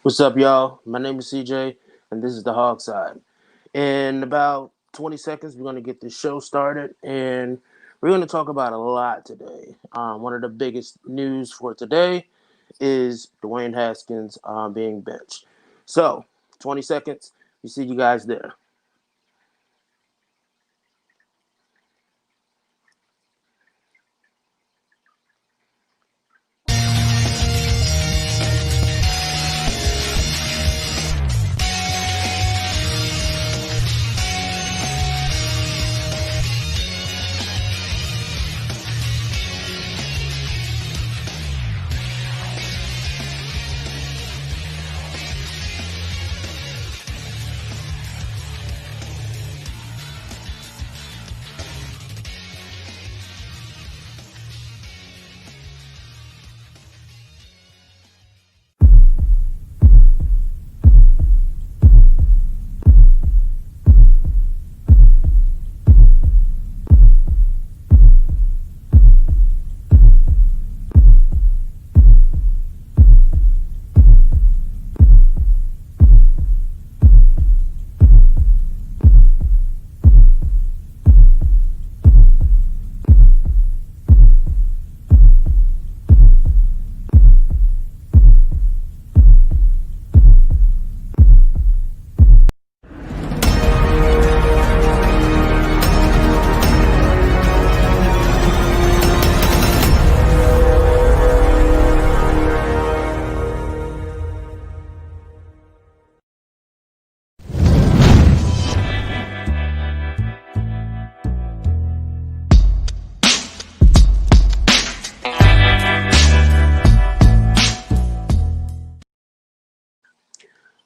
What's up, y'all? My name is CJ, and this is the HOGside. In about 20 seconds, we're going to get this show started, and we're going to talk about a lot today. One of the biggest news for today is Dwayne Haskins being benched. So, 20 seconds. We see you guys there.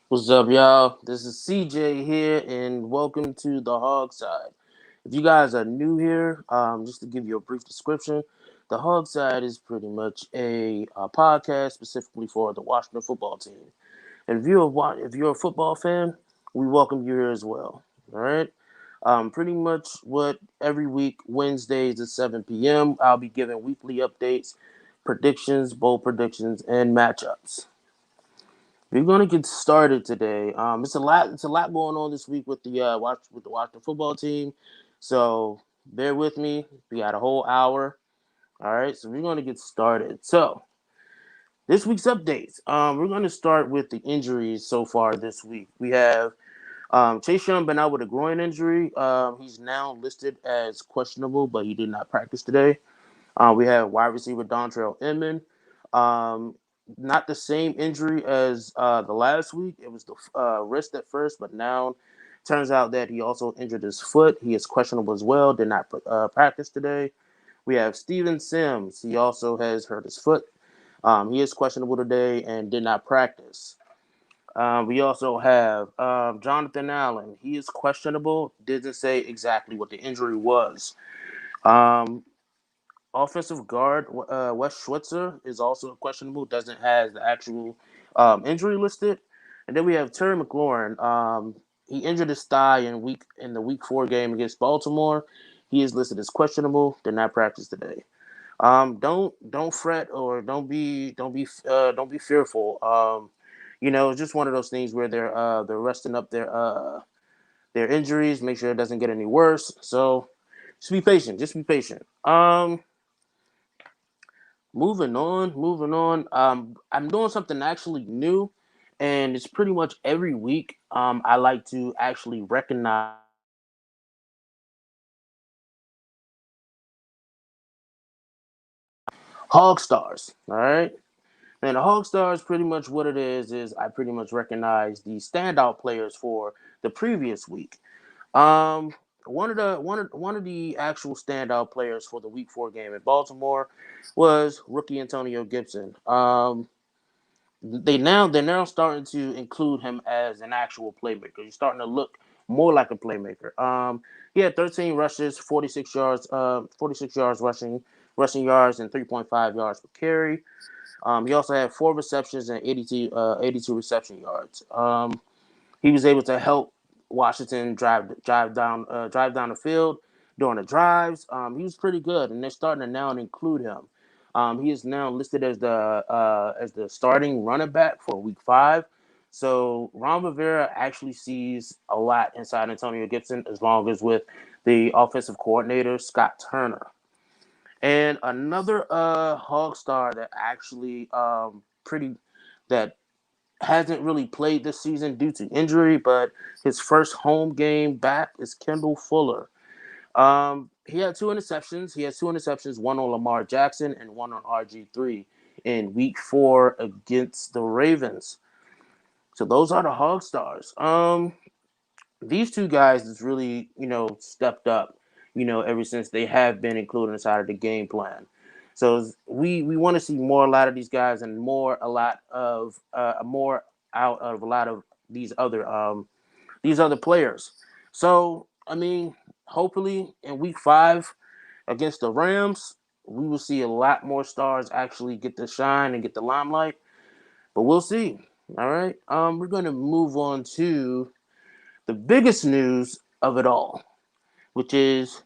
What's up, y'all? This is CJ here, and welcome to the Hog Side. If you guys are new here, just to give you a brief description, the Hog Side is pretty much a podcast specifically for the Washington football team. And if you're a football fan, we welcome you here as well. All right. Pretty much what every week, Wednesdays at 7 p.m., I'll be giving weekly updates, predictions, bowl predictions, and matchups. We're gonna get started today. It's a lot. It's a lot going on this week with the Washington football team. So bear with me. We got a whole hour. All right. So we're gonna get started. So this week's updates. We're gonna start with the injuries so far this week. We have Chase Young been out with a groin injury. He's now listed as questionable, but he did not practice today. We have wide receiver Dontrell Inman. Um, Not the same injury as the last week. It was the wrist at first, but now turns out that he also injured his foot. He is questionable as well. Did not practice today. We have Steven Sims. He also has hurt his foot. He is questionable today and did not practice. We also have Jonathan Allen. He is questionable. Didn't say exactly what the injury was. Um, Offensive guard Wes Schweitzer is also questionable. Doesn't have the actual injury listed. And then we have Terry McLaurin. He injured his thigh in the week 4 game against Baltimore. He is listed as questionable. Did not practice today. Don't fret or don't be fearful. It's just one of those things where they're resting up their injuries. Make sure it doesn't get any worse. So just be patient. Just be patient. Moving on. I'm doing something actually new, and it's pretty much every week. I like to actually recognize Hog Stars. All right, and the Hog Stars pretty much what it is I pretty much recognize the standout players for the previous week. Um, one of the actual standout players for the Week 4 game in Baltimore was rookie Antonio Gibson. They're now starting to include him as an actual playmaker. He's starting to look more like a playmaker. He had 13 rushes, 46 yards rushing yards, and 3.5 yards per carry. He also had 4 receptions and 82 reception yards. He was able to help Washington drive down the field during the drives. He was pretty good, and they're starting to now include him. He is now listed as the starting running back for Week 5. So Ron Rivera actually sees a lot inside Antonio Gibson, as long as with the offensive coordinator Scott Turner. And another Hog star that actually pretty that hasn't really played this season due to injury, but his first home game back is Kendall Fuller. He had two interceptions. He has two interceptions, one on Lamar Jackson and one on RG3 in Week 4 against the Ravens. So those are the Hog stars. These two guys has really, stepped up, ever since they have been included inside of the game plan. So we want to see more a lot of these guys and more out of a lot of these other players. So I mean, hopefully in week 5 against the Rams, we will see a lot more stars actually get the shine and get the limelight. But we'll see. All right. We're gonna move on to the biggest news of it all, which is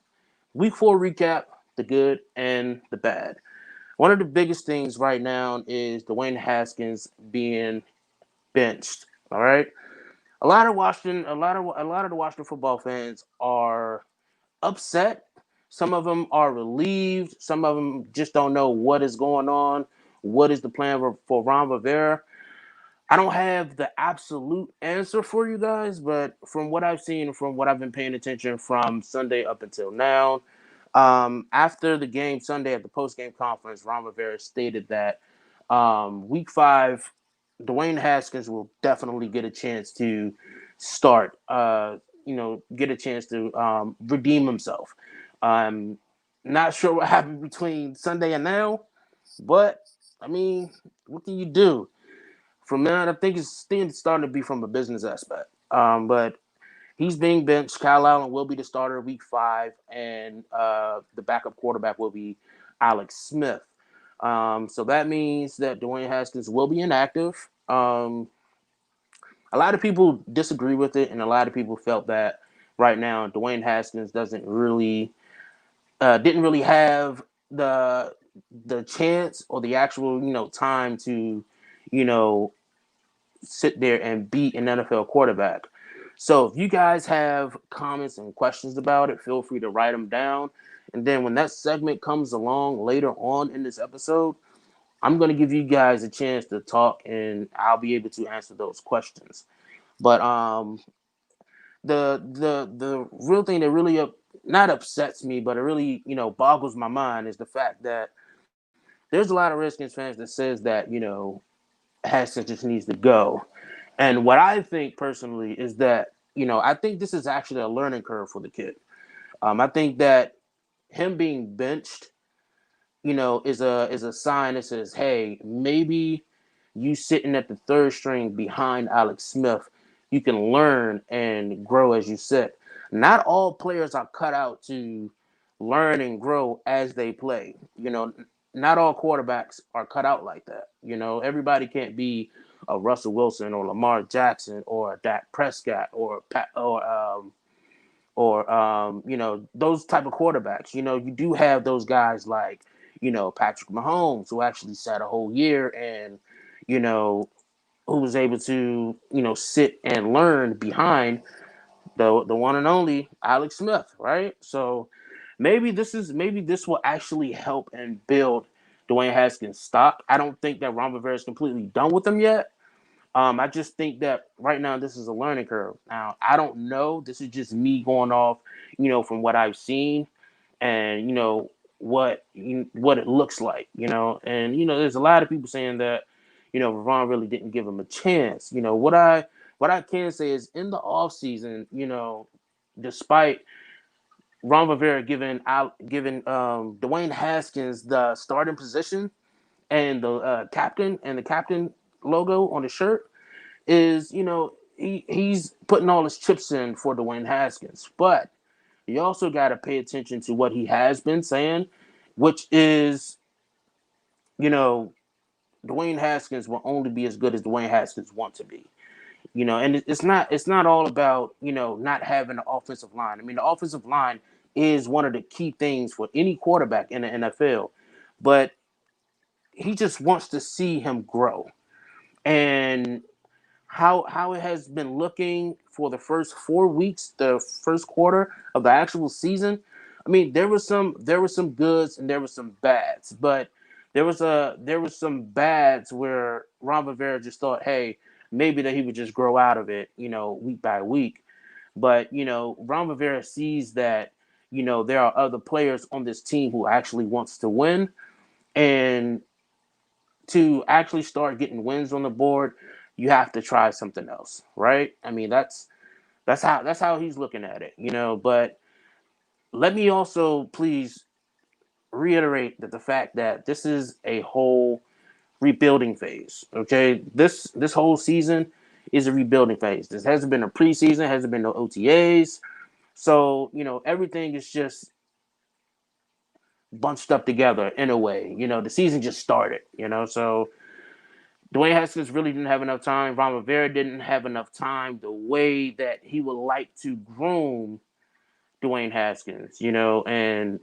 week 4 recap, the good and the bad. One of the biggest things right now is Dwayne Haskins being benched. All right. A lot of the Washington football fans are upset. Some of them are relieved. Some of them just don't know what is going on. What is the plan for Ron Rivera? I don't have the absolute answer for you guys, but from what I've seen, from what I've been paying attention from Sunday up until now, after the game Sunday at the post-game conference, Ron Rivera stated that week 5, Dwayne Haskins will definitely get a chance to start, get a chance to redeem himself. Not sure what happened between Sunday and now, but I mean, what can you do? From that, I think it's starting to be from a business aspect. But he's being benched. Kyle Allen will be the starter week 5, and the backup quarterback will be Alex Smith. So that means that Dwayne Haskins will be inactive. A lot of people disagree with it, and a lot of people felt that right now Dwayne Haskins didn't really have the chance or the actual time to you know sit there and beat an NFL quarterback. So if you guys have comments and questions about it, feel free to write them down. And then when that segment comes along later on in this episode, I'm going to give you guys a chance to talk and I'll be able to answer those questions. But the real thing that really not upsets me, but it really, boggles my mind is the fact that there's a lot of Redskins fans that says that, Haskins just needs to go. And what I think personally is that, I think this is actually a learning curve for the kid. I think that him being benched, is a sign that says, hey, maybe you sitting at the third string behind Alex Smith, you can learn and grow as you sit. Not all players are cut out to learn and grow as they play. Not all quarterbacks are cut out like that. Everybody can't be a Russell Wilson or Lamar Jackson or Dak Prescott or those type of quarterbacks. You do have those guys like Patrick Mahomes, who actually sat a whole year and you know who was able to sit and learn behind the one and only Alex Smith, right? So maybe this will actually help and build Dwayne Haskins' stock. I don't think that Ron Rivera is completely done with him yet. I just think that right now this is a learning curve. Now I don't know. This is just me going off, from what I've seen, and what it looks like. And there's a lot of people saying that, Ron really didn't give him a chance. What I can say is in the off season, despite Ron Rivera giving Dwayne Haskins the starting position and the captain logo on the shirt is he's putting all his chips in for Dwayne Haskins, but you also got to pay attention to what he has been saying, which is you know Dwayne Haskins will only be as good as Dwayne Haskins want to be. And it's not all about not having an offensive line. I mean, the offensive line is one of the key things for any quarterback in the NFL, but he just wants to see him grow. And how it has been looking for the first 4 weeks, the first quarter of the actual season. I mean, there was some goods and there was some bads, but there was some bads where Ron Rivera just thought, hey, maybe that he would just grow out of it, week by week. But Ron Rivera sees that there are other players on this team who actually wants to win, and to actually start getting wins on the board, you have to try something else, right? I mean, that's how he's looking at it, But let me also please reiterate that the fact that this is a whole rebuilding phase. Okay, this whole season is a rebuilding phase. This hasn't been a preseason, hasn't been no OTAs, so everything is just bunched up together in a way. The season just started. So Dwayne Haskins really didn't have enough time. Ron Rivera didn't have enough time the way that he would like to groom Dwayne Haskins, and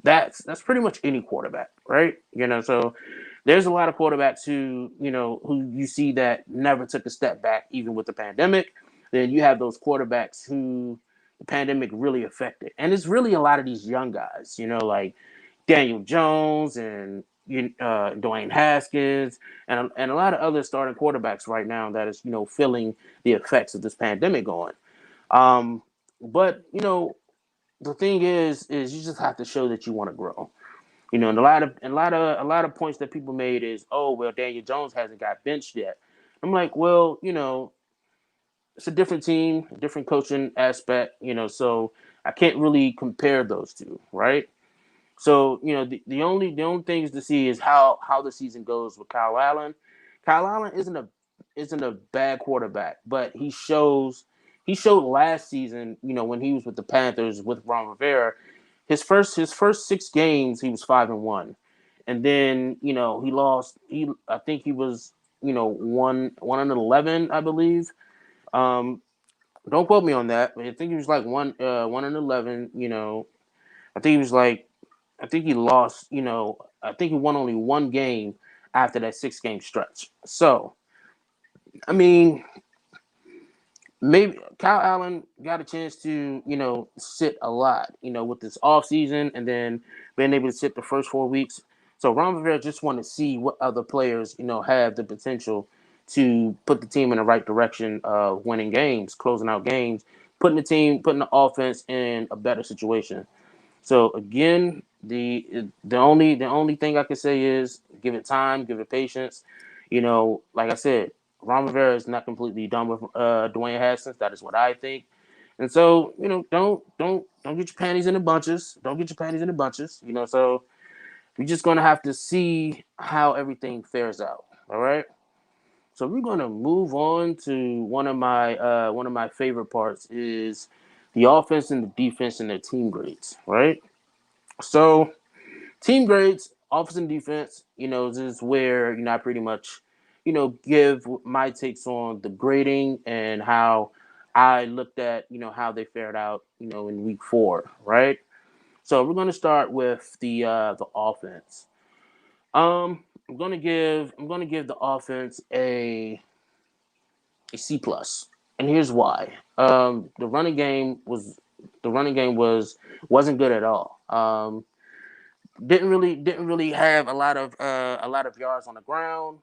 that's pretty much any quarterback, right? So there's a lot of quarterbacks who you see that never took a step back, even with the pandemic. Then you have those quarterbacks who the pandemic really affected, and it's really a lot of these young guys, like Daniel Jones and Dwayne Haskins and a lot of other starting quarterbacks right now that is feeling the effects of this pandemic on. But the thing is you just have to show that you want to grow. And a lot of points that people made is, oh well, Daniel Jones hasn't got benched yet. I'm like, well, it's a different team, a different coaching aspect, so I can't really compare those two, right? So the only things to see is how the season goes with Kyle Allen. Kyle Allen isn't a bad quarterback, but he showed last season, when he was with the Panthers with Ron Rivera, his first 6 games he was 5-1, and then he lost. I think he was 1-11, I believe. Um, don't quote me on that, but I think he was like 1-11. I think he was like I think he lost. I think he won only one game after that 6 game stretch. So I mean, maybe Kyle Allen got a chance to sit a lot, with this off season, and then being able to sit the first 4 weeks. So Ron Rivera just want to see what other players have the potential to put the team in the right direction of winning games, closing out games, putting the offense in a better situation. So again, the only thing I can say is give it time, give it patience. Like I said, Ron Rivera is not completely done with Dwayne Haskins. That is what I think. And so don't get your panties in the bunches. Don't get your panties in the bunches. So we're just gonna have to see how everything fares out. All right. So we're gonna move on to one of my favorite parts is the offense and the defense and their team grades. Right. So team grades, offense and defense, this is where, I pretty much, give my takes on the grading and how I looked at, how they fared out, in week 4, right? So we're gonna start with the offense. I'm gonna give the offense a C plus, and here's why. The running game wasn't good at all. Didn't really have a lot of yards on the ground,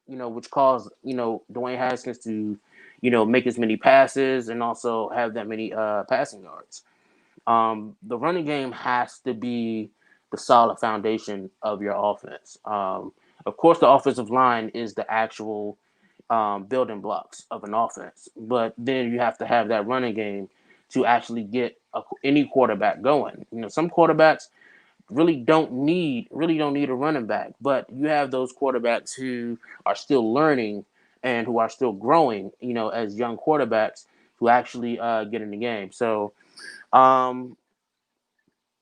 which caused Dwayne Haskins to make as many passes and also have that many passing yards. The running game has to be the solid foundation of your offense. Of course, the offensive line is the actual building blocks of an offense, but then you have to have that running game to actually get any quarterback going. Some quarterbacks really don't need a running back. But you have those quarterbacks who are still learning and who are still growing, as young quarterbacks who actually get in the game. So um,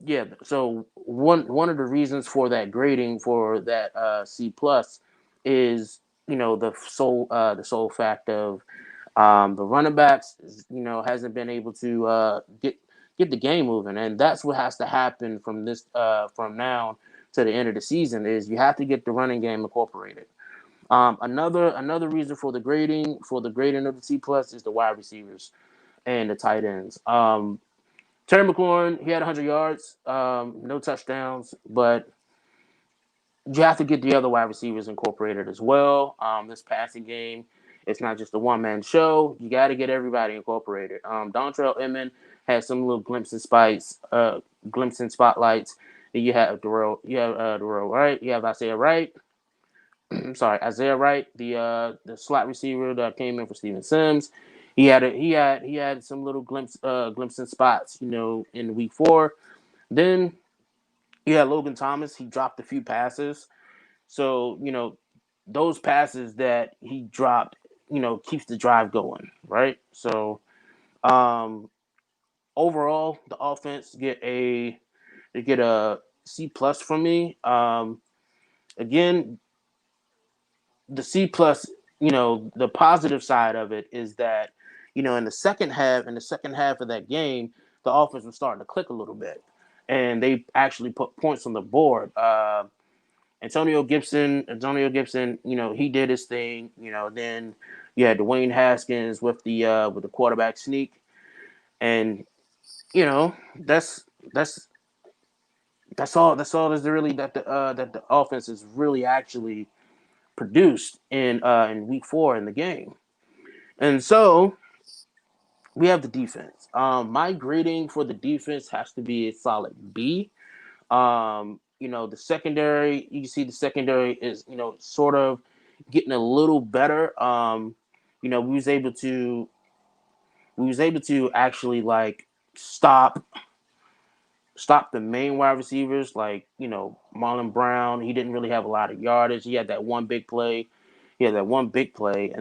yeah, so one of the reasons for that grading for that C plus is the sole fact of the running backs, hasn't been able to get the game moving, and that's what has to happen from now to the end of the season. Is you have to get the running game incorporated. Another reason for the grading of the C plus is the wide receivers and the tight ends. Terry McLaurin, he had 100 yards, no touchdowns, but you have to get the other wide receivers incorporated as well. This passing game, it's not just a one man show. You got to get everybody incorporated. Dontrell Inman had some little glimpse and spotlights. You have Darrell Wright. You have Isaiah Wright. I'm sorry, Isaiah Wright, the slot receiver that came in for Steven Sims. He had some little glimpse and spots, in week 4. Then you had Logan Thomas. He dropped a few passes. So, those passes that he dropped, keeps the drive going, right? So, overall, the offense get a C plus from me. Again, the C plus, the positive side of it is that, in the second half of that game, the offense was starting to click a little bit, and they actually put points on the board. Antonio Gibson, he did his thing. Then you had Dwayne Haskins with the quarterback sneak, and that's that's that's all there's really that the offense is really actually produced in week 4 in the game. And so we have the defense. My grading for the defense has to be a solid B. The secondary, you can see the secondary is, sort of getting a little better. You know, we was able to actually like stop stop the main wide receivers like, Marlon Brown. He didn't really have a lot of yardage. He had that one big play. And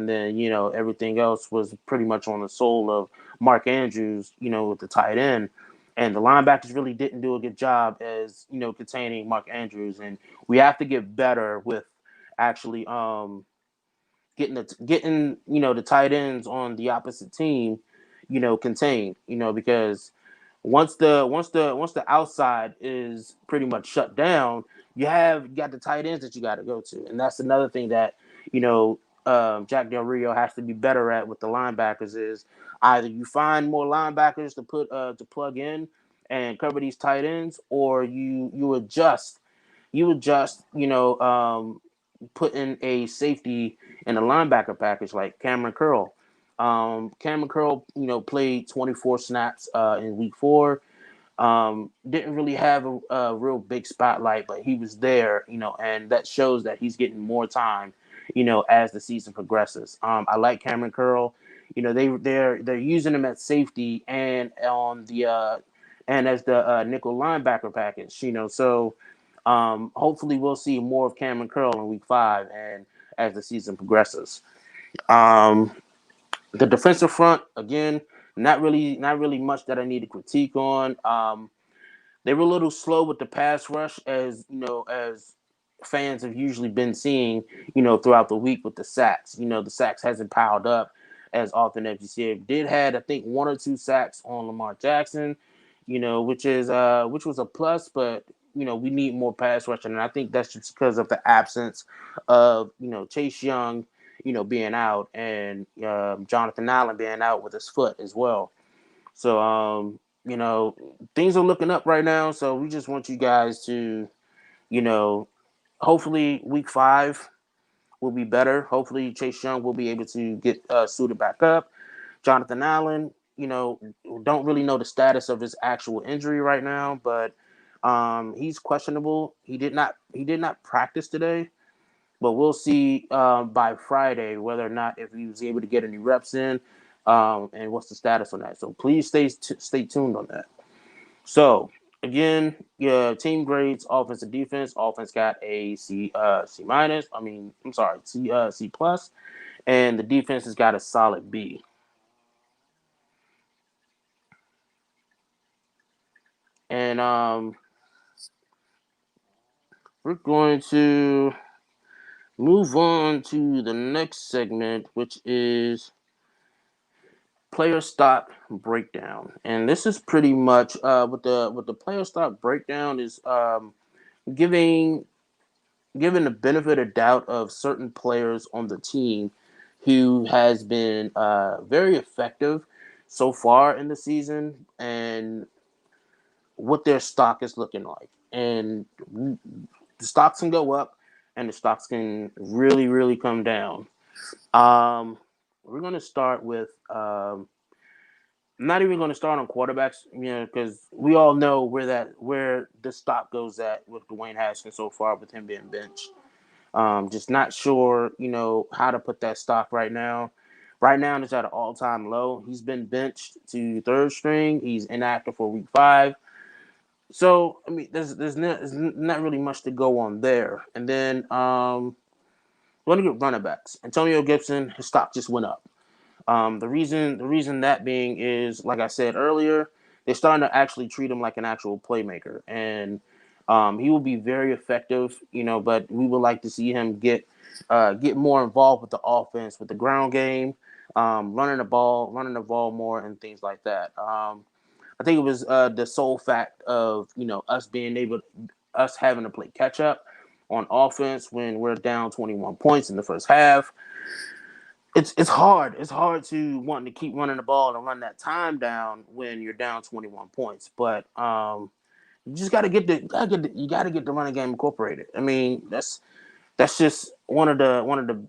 then, everything else was pretty much on the soul of Mark Andrews, with the tight end. And the linebackers really didn't do a good job as, containing Mark Andrews. And we have to get better with actually getting the tight ends on the opposite team, contained, because once the outside is pretty much shut down, you got the tight ends that you got to go to, and that's another thing that you know Jack Del Rio has to be better at with the linebackers is either you find more linebackers to plug in and cover these tight ends, or you adjust, put in a safety in a linebacker package like Cameron Curl. Cameron Curl, played 24 snaps in week 4. Didn't really have a real big spotlight, but he was there, and that shows that he's getting more time, as the season progresses. I like Cameron Curl. They're using him at safety and on the and as the nickel linebacker package, so hopefully we'll see more of Cameron Curl in week 5 and as the season progresses. Um, the defensive front, again, not really much that I need to critique on. They were a little slow with the pass rush, as fans have usually been seeing, throughout the week with the sacks. The sacks hasn't piled up as often as you see it. Did had, I think, 1 or 2 sacks on Lamar Jackson, which was a plus, but we need more pass rushing, and I think that's just because of the absence of Chase Young, being out, and Jonathan Allen being out with his foot as well. So things are looking up right now. So we just want you guys to, you know, hopefully week 5 will be better. Hopefully Chase Young will be able to get suited back up. Jonathan Allen, don't really know the status of his actual injury right now, but he's questionable. He did not practice today, but we'll see by Friday whether or not if he was able to get any reps in, and what's the status on that. So please stay tuned on that. So again, yeah, team grades, offense and defense. Offense got a C minus. I'm sorry, C plus, and the defense has got a solid B. And we're going to move on to the next segment, which is player stock breakdown. And this is pretty much with the player stock breakdown is giving given the benefit of doubt of certain players on the team who has been very effective so far in the season and what their stock is looking like. And the stocks can go up and the stocks can really, really come down. Um, we're going to start with I'm not even going to start on quarterbacks, because we all know where the stock goes at with Dwayne Haskins so far with him being benched. Just not sure, how to put that stock right now. Right now, it's at an all-time low. He's been benched to third string. He's inactive for week 5. So, I mean, there's not really much to go on there. And then, we're going to get running backs. Antonio Gibson, his stock just went up. The reason that being is, like I said earlier, they're starting to actually treat him like an actual playmaker, and he will be very effective. But we would like to see him get more involved with the offense, with the ground game, running the ball more, and things like that. I think it was the sole fact of us having to play catch up on offense when we're down 21 points in the first half. It's hard. It's hard to want to keep running the ball and run that time down when you're down 21 points. But you just got to get the running game incorporated. I mean, that's just one of the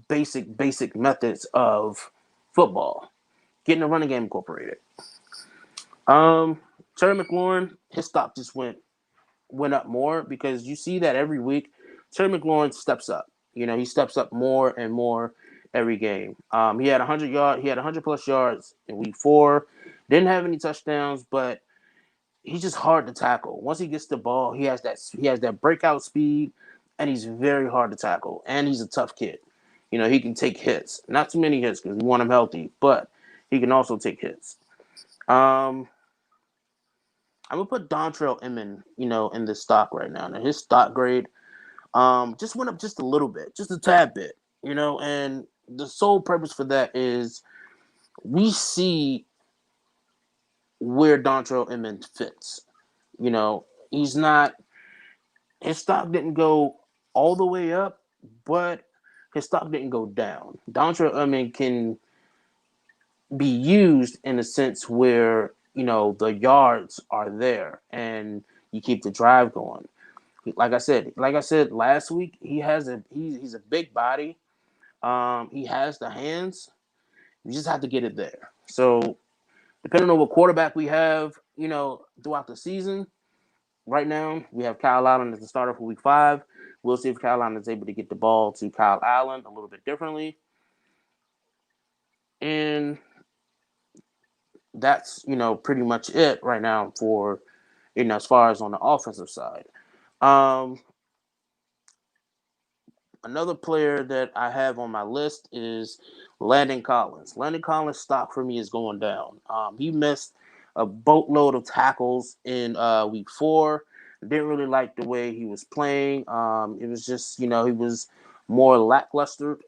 basic methods of football, getting the running game incorporated. Um, Terry McLaurin, his stock just went up more because you see that every week. Terry McLaurin steps up. He steps up more and more every game. He had 100 yards. He had 100 plus yards in week 4. Didn't have any touchdowns, but he's just hard to tackle. Once he gets the ball, he has that breakout speed, and he's very hard to tackle. And he's a tough kid. He can take hits. Not too many hits because we want him healthy, but he can also take hits. Um, I'm gonna put Dontrell Inman, in this stock right now. Now his stock grade just went up just a little bit, just a tad bit, and the sole purpose for that is we see where Dontrell Inman fits. He's not his stock didn't go all the way up, but his stock didn't go down. Dontrell Inman can be used in a sense where the yards are there and you keep the drive going. Like I said last week, he's a big body. He has the hands. You just have to get it there. So depending on what quarterback we have, throughout the season, right now we have Kyle Allen as the starter for week 5. We'll see if Kyle Allen is able to get the ball to Kyle Allen a little bit differently. And that's, pretty much it right now for, as far as on the offensive side. Um, Another player that I have on my list is Landon Collins. Landon Collins' stock for me is going down. He missed a boatload of tackles in week 4. Didn't really like the way he was playing. It was just, he was more lackluster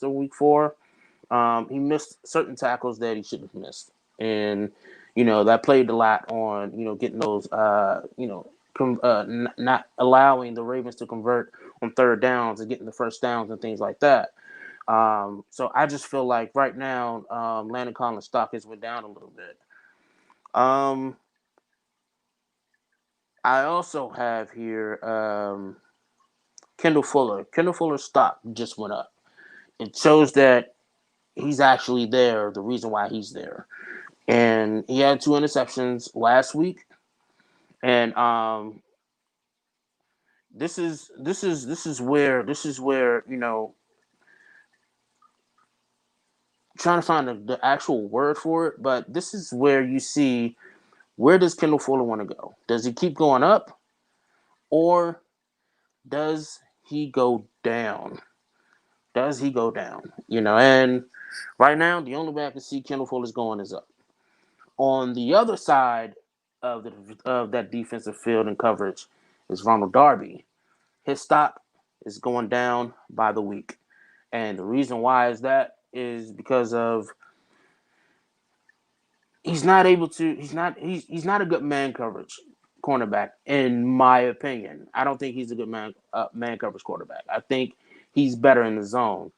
week 4. He missed certain tackles that he shouldn't have missed, and that played a lot on getting those not allowing the Ravens to convert on third downs and getting the first downs and things like that. So I just feel like right now, Landon Collins' stock has went down a little bit. Um, I also have here Kendall Fuller. Kendall Fuller's stock just went up. It shows that he's actually there. The reason why he's there, and he had 2 interceptions last week, and this is where trying to find the actual word for it, but this is where you see, where does Kendall Fuller want to go? Does he keep going up, or does he go down? Does he go down? And right now the only way I can see Kendall Fuller's going is up. On the other side of that defensive field and coverage is Ronald Darby. His stock is going down by the week. And the reason why is because of he's not a good man coverage. cornerback, in my opinion. I don't think he's a good man coverage quarterback. I think he's better in the zone.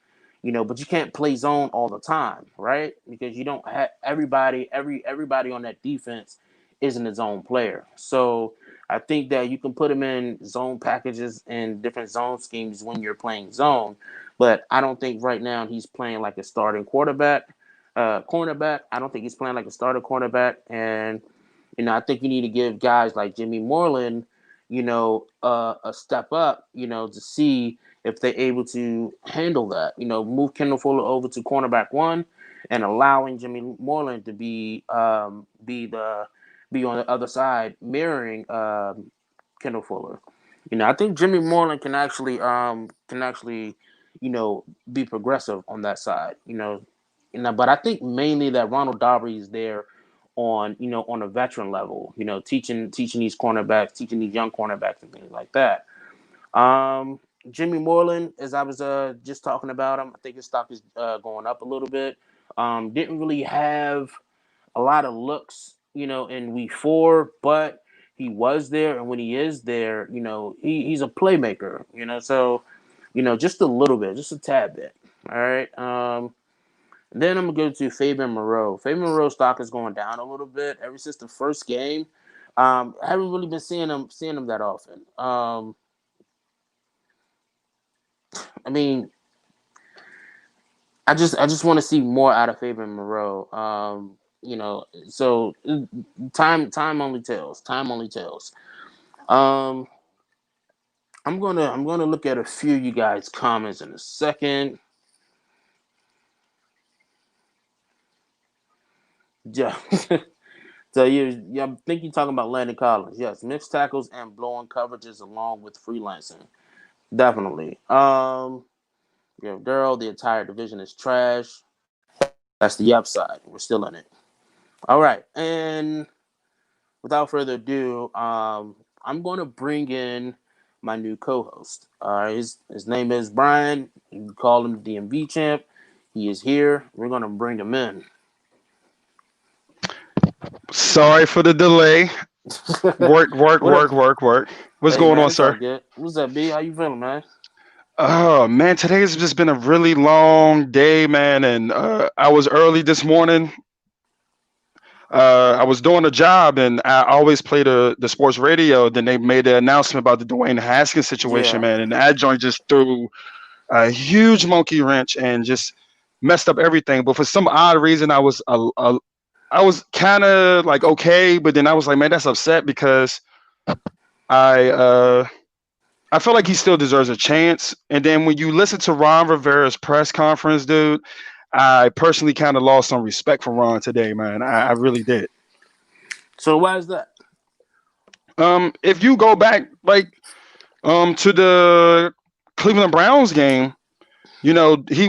But you can't play zone all the time, right? Because you don't have everybody on that defense isn't a zone player. So I think that you can put him in zone packages and different zone schemes when you're playing zone, but I don't think right now he's playing like a starting cornerback. I don't think he's playing like a starter cornerback, and I think you need to give guys like Jimmy Moreland, a step up, to see if they're able to handle that. Move Kendall Fuller over to cornerback one, and allowing Jimmy Moreland to be on the other side, mirroring Kendall Fuller. I think Jimmy Moreland can actually be progressive on that side. But I think mainly that Ronald Darby is there on a veteran level, teaching these cornerbacks, teaching these young cornerbacks and things like that. Jimmy Moreland, as I was just talking about him, I think his stock is going up a little bit. Didn't really have a lot of looks, in week 4, but he was there, and when he is there, he's a playmaker, so just a little bit, just a tad bit. All right. Then I'm gonna go to Fabian Moreau. Fabian Moreau's stock is going down a little bit ever since the first game. I haven't really been seeing him that often. I mean, I just want to see more out of Fabian Moreau. So time only tells. Time only tells. I'm gonna look at a few of you guys' comments in a second. Yeah. So I think you're talking about Landon Collins. Yes, mixed tackles and blowing coverages along with freelancing. Definitely. Yeah, Daryl, the entire division is trash. That's the upside. We're still in it. All right, and without further ado, I'm going to bring in my new co-host. His name is Brian. You can call him the DMV champ. He is here. We're going to bring him in. Sorry for the delay. Work, work, What up? work, work, work. What's Hey going man, on, it's all sir? good. What's up, B? How you feeling, man? Oh man, today's just been a really long day, man. And I was early this morning. I was doing a job, and I always play the sports radio. Then they made the announcement about the Dwayne Haskins situation, Yeah. man. And that joint just threw a huge monkey wrench and just messed up everything. But for some odd reason, I was kind of like okay, but then I was like, man, that's upset because I I feel like he still deserves a chance. And then when you listen to Ron Rivera's press conference, dude, I personally kind of lost some respect for Ron today, man. I really did. So why is that? If you go back like to the Cleveland Browns game, he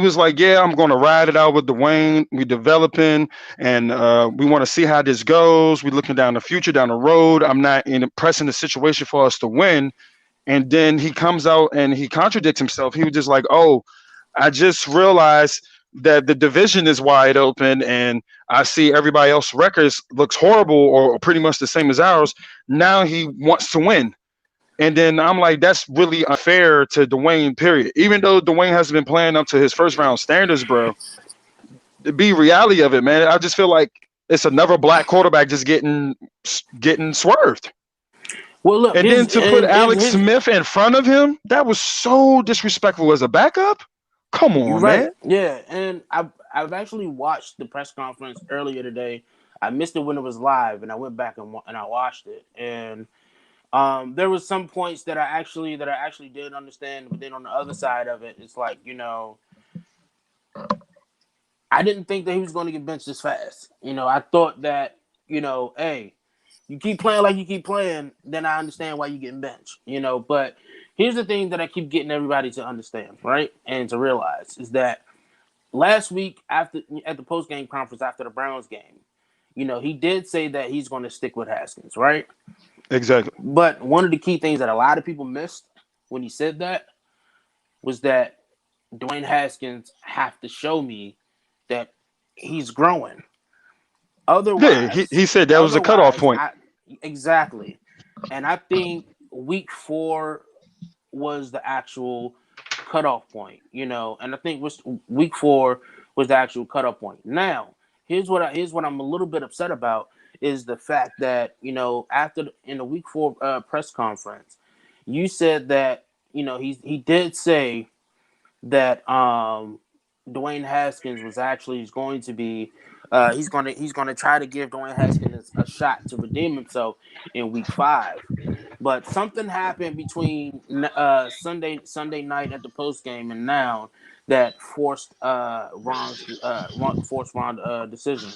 was like, "Yeah, I'm going to ride it out with Dwayne. We developing, and we want to see how this goes. We looking down the future, down the road. I'm not in pressing the situation for us to win." And then he comes out and he contradicts himself. He was just like, "Oh, I just realized that the division is wide open, and I see everybody else's records looks horrible or pretty much the same as ours. Now he wants to win." And then I'm like, that's really unfair to Dwayne, period. Even though Dwayne hasn't been playing up to his first round standards, bro, the be reality of it, man, I just feel like it's another black quarterback just getting swerved. Well, look, And then his to put and Alex his. Smith in front of him, that was so disrespectful as a backup. Come You're on, right. man. Yeah, and I've actually watched the press conference earlier today. I missed it when it was live, and I went back and I watched it. And there was some points that I actually did understand, but then on the other side of it, it's like I didn't think that he was going to get benched this fast. I thought that hey, you keep playing like you keep playing, then I understand why you're getting benched. But here's the thing that I keep getting everybody to understand, right, and to realize is that last week at the post game conference after the Browns game, he did say that he's going to stick with Haskins, right? Exactly. But one of the key things that a lot of people missed when he said that was that Dwayne Haskins have to show me that he's growing. Yeah, Otherwise, he said that was a cutoff otherwise, point. I exactly. And I think week 4 was the actual cutoff point, and I think week 4 was the actual cutoff point. Now, here's what I'm a little bit upset about is the fact that in the week 4 press conference, you said that he did say that Dwayne Haskins was actually going to be he's going to try to give Dwayne Haskins a shot to redeem himself in week 5. But something happened between Sunday night at the post game and now that forced Ron's decision.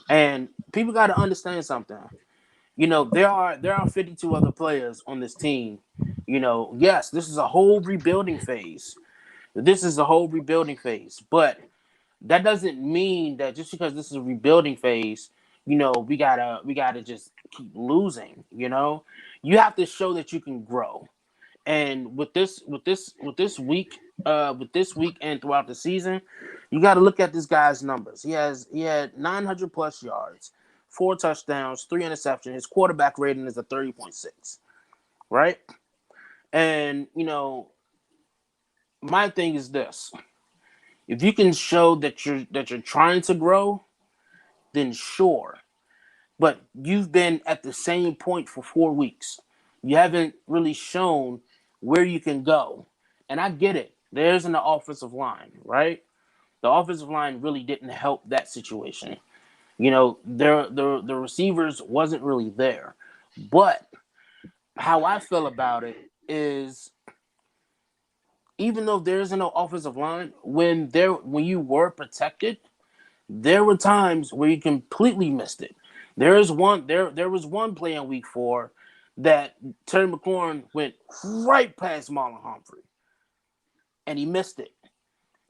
And people got to understand something. There are 52 other players on this team. Yes, this is a whole rebuilding phase. But that doesn't mean that just because this is a rebuilding phase, we gotta just keep losing. You have to show that you can grow. And with this week and throughout the season, you got to look at this guy's numbers. He had 900 plus yards, 4 touchdowns, 3 interceptions. His quarterback rating is a 30.6, right? And my thing is this: if you can show that you're trying to grow, then sure. But you've been at the same point for 4 weeks. You haven't really shown where you can go. And I get it. There's an offensive line, right? The offensive line really didn't help that situation. The receivers wasn't really there. But how I feel about it is, even though there isn't no offensive line, when you were protected, there were times where you completely missed it. There was one play in week 4 that Terry McLaurin went right past Marlon Humphrey, and he missed it.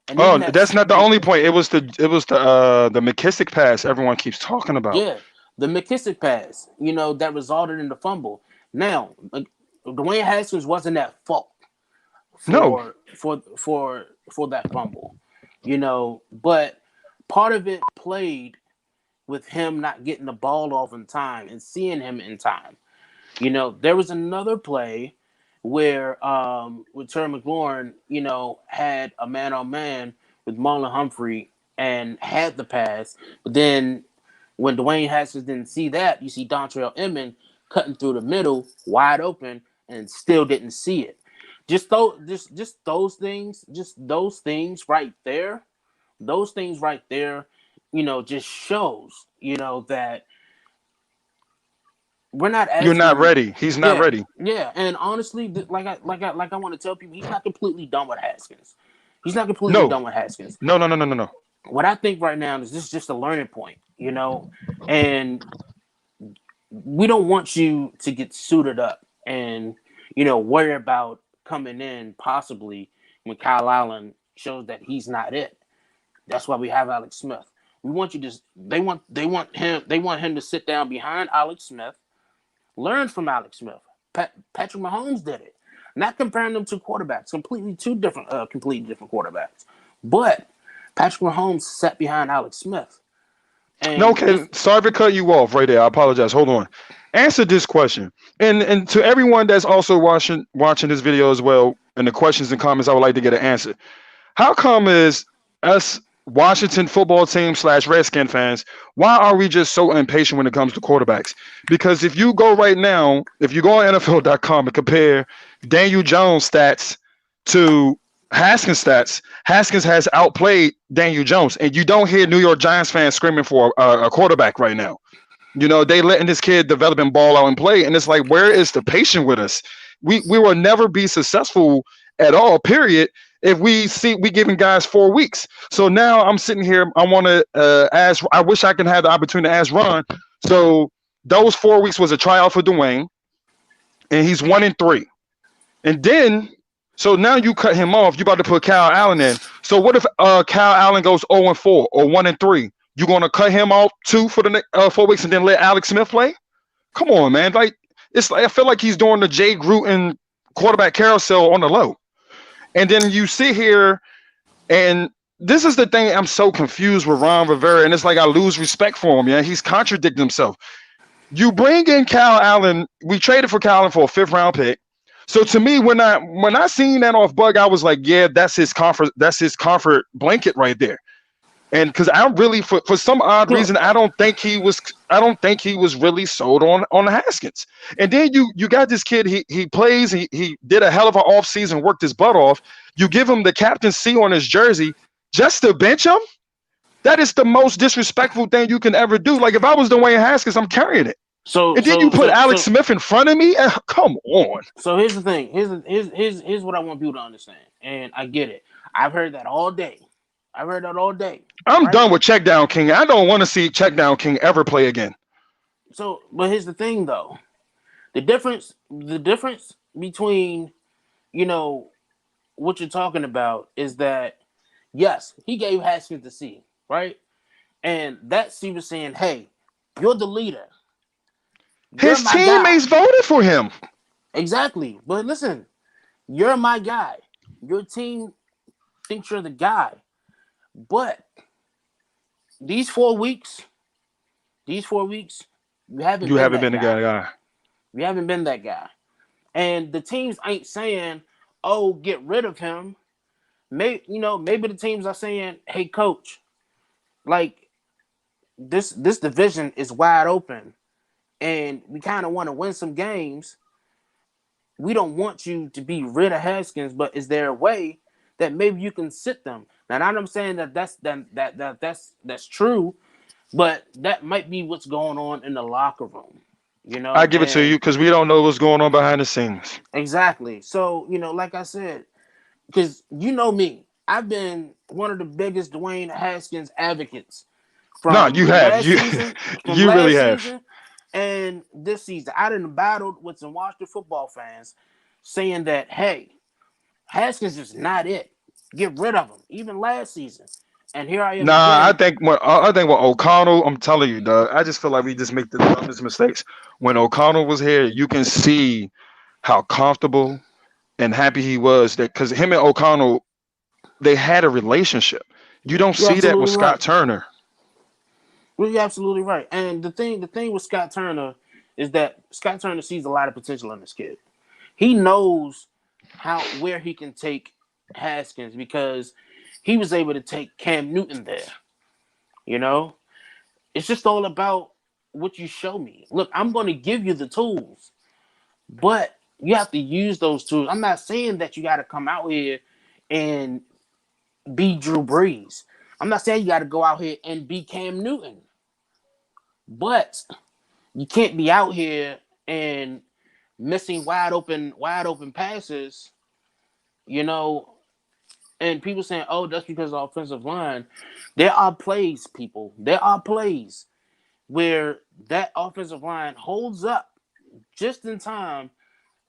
And Oh, even that's not the only point. It was the McKissick pass everyone keeps talking about. yeah, the McKissick pass, that resulted in the fumble. Now, Dwayne Haskins wasn't at fault No, for that fumble, but part of it played with him not getting the ball off in time and seeing him in time. There was another play where with Terry McLaurin, had a man on man with Marlon Humphrey and had the pass, but then when Dwayne Haskins didn't see that, you see Dontrell Inman cutting through the middle, wide open, and still didn't see it. Just those things right there, just shows, that we're not you're not asking. ready. He's not Yeah, ready. yeah, and honestly, like I want to tell people, he's not completely done with Haskins. He's not completely No, done with Haskins. no, no, no, no, no, no. What I think right now is this is just a learning point, and we don't want you to get suited up and worry about coming in possibly when Kyle Allen shows that he's not it. That's why we have Alex Smith. We want you to. They want him to sit down behind Alex Smith, learn from Alex Smith. Patrick Mahomes did it. Not comparing them to quarterbacks, completely different quarterbacks. But Patrick Mahomes sat behind Alex Smith, No, and okay. Sorry to cut you off right there. I apologize. Hold on. Answer this question, and to everyone that's also watching this video as well, and the questions and comments, I would like to get an answer. How come is us Washington football team slash Redskin fans, why are we just so impatient when it comes to quarterbacks? Because if you go right now, if you go on NFL.com and compare Daniel Jones stats to Haskins stats, Haskins has outplayed Daniel Jones, and you don't hear New York Giants fans screaming for a quarterback right now. They letting this kid develop and ball out and play, and it's like, where is the patience with us? We will never be successful at all. Period. If we giving guys 4 weeks. So now I'm sitting here. I want to ask. I wish I can have the opportunity to ask Ron. So those 4 weeks was a tryout for Dwayne, and he's 1-3. And then, so now you cut him off. You about to put Kyle Allen in. So what if Kyle Allen goes 0-4 or 1-3? You gonna cut him off too for the next 4 weeks and then let Alex Smith play? Come on, man. Like, it's like I feel like he's doing the Jay Gruden quarterback carousel on the low. And then you sit here, and this is the thing. I'm so confused with Ron Rivera, and it's like I lose respect for him. Yeah, he's contradicting himself. You bring in Kyle Allen. We traded for Kyle Allen for a 5th round pick. So to me, when I seen that off Bug, I was like, yeah, that's his comfort blanket right there. And because I really, for some odd Look, reason, I don't think he was really sold on Haskins. And then you got this kid. He plays. He did a hell of an offseason, worked his butt off. You give him the captaincy on his jersey just to bench him. That is the most disrespectful thing you can ever do. Like if I was Dwayne Haskins, I'm carrying it. so And then you so put so Alex so Smith in front of me. Come on. so here's the thing. Here's what I want people to understand, and I get it. I've heard that all day. I've heard that all day, I'm right? done with Check Down King. I don't want to see Check Down King ever play again. So, but here's the thing, though. The difference between you know what you're talking about is that yes, he gave Haskins the C, right? And that C was saying, "Hey, you're the leader. You're His my guy." teammates voted for him. Exactly. But listen, you're my guy. Your team thinks you're the guy. But these 4 weeks, these 4 weeks, you haven't You been haven't that been a guy. guy. You haven't been that guy. And the teams ain't saying, "Oh, get rid of him." Maybe the teams are saying, "Hey, coach, like this division is wide open, and we kind of want to win some games. We don't want you to be rid of Haskins, but is there a way that maybe you can sit them?" Now, I'm saying that's true, but that might be what's going on in the locker room, I give it to and you because we don't know what's going on behind the scenes. exactly. So, like I said, because me, I've been one of the biggest Dwayne Haskins advocates No, from you have. last You season, from you really last have. season, and this season. I done battled with some Washington football fans saying that, hey, Haskins is not it. Get rid of him. Even last season, and here I am Nah, I again. think when I think when O'Connell, I'm telling you, dog, I just feel like we just make the dumbest mistakes. When O'Connell was here, you can see how comfortable and happy he was that because him and O'Connell, they had a relationship. You don't You're see that with absolutely Scott right. Turner. You're absolutely right. And the thing with Scott Turner is that Scott Turner sees a lot of potential in this kid. He knows where he can take Haskins because he was able to take Cam Newton there. You know, it's just all about what you show me. Look, I'm going to give you the tools, but you have to use those tools. I'm not saying that you got to come out here and be Drew Brees. I'm not saying you got to go out here and be Cam Newton, but you can't be out here and missing wide open passes. You know, and people saying, "Oh, that's because of the offensive line." There are plays, people. There are plays where that offensive line holds up just in time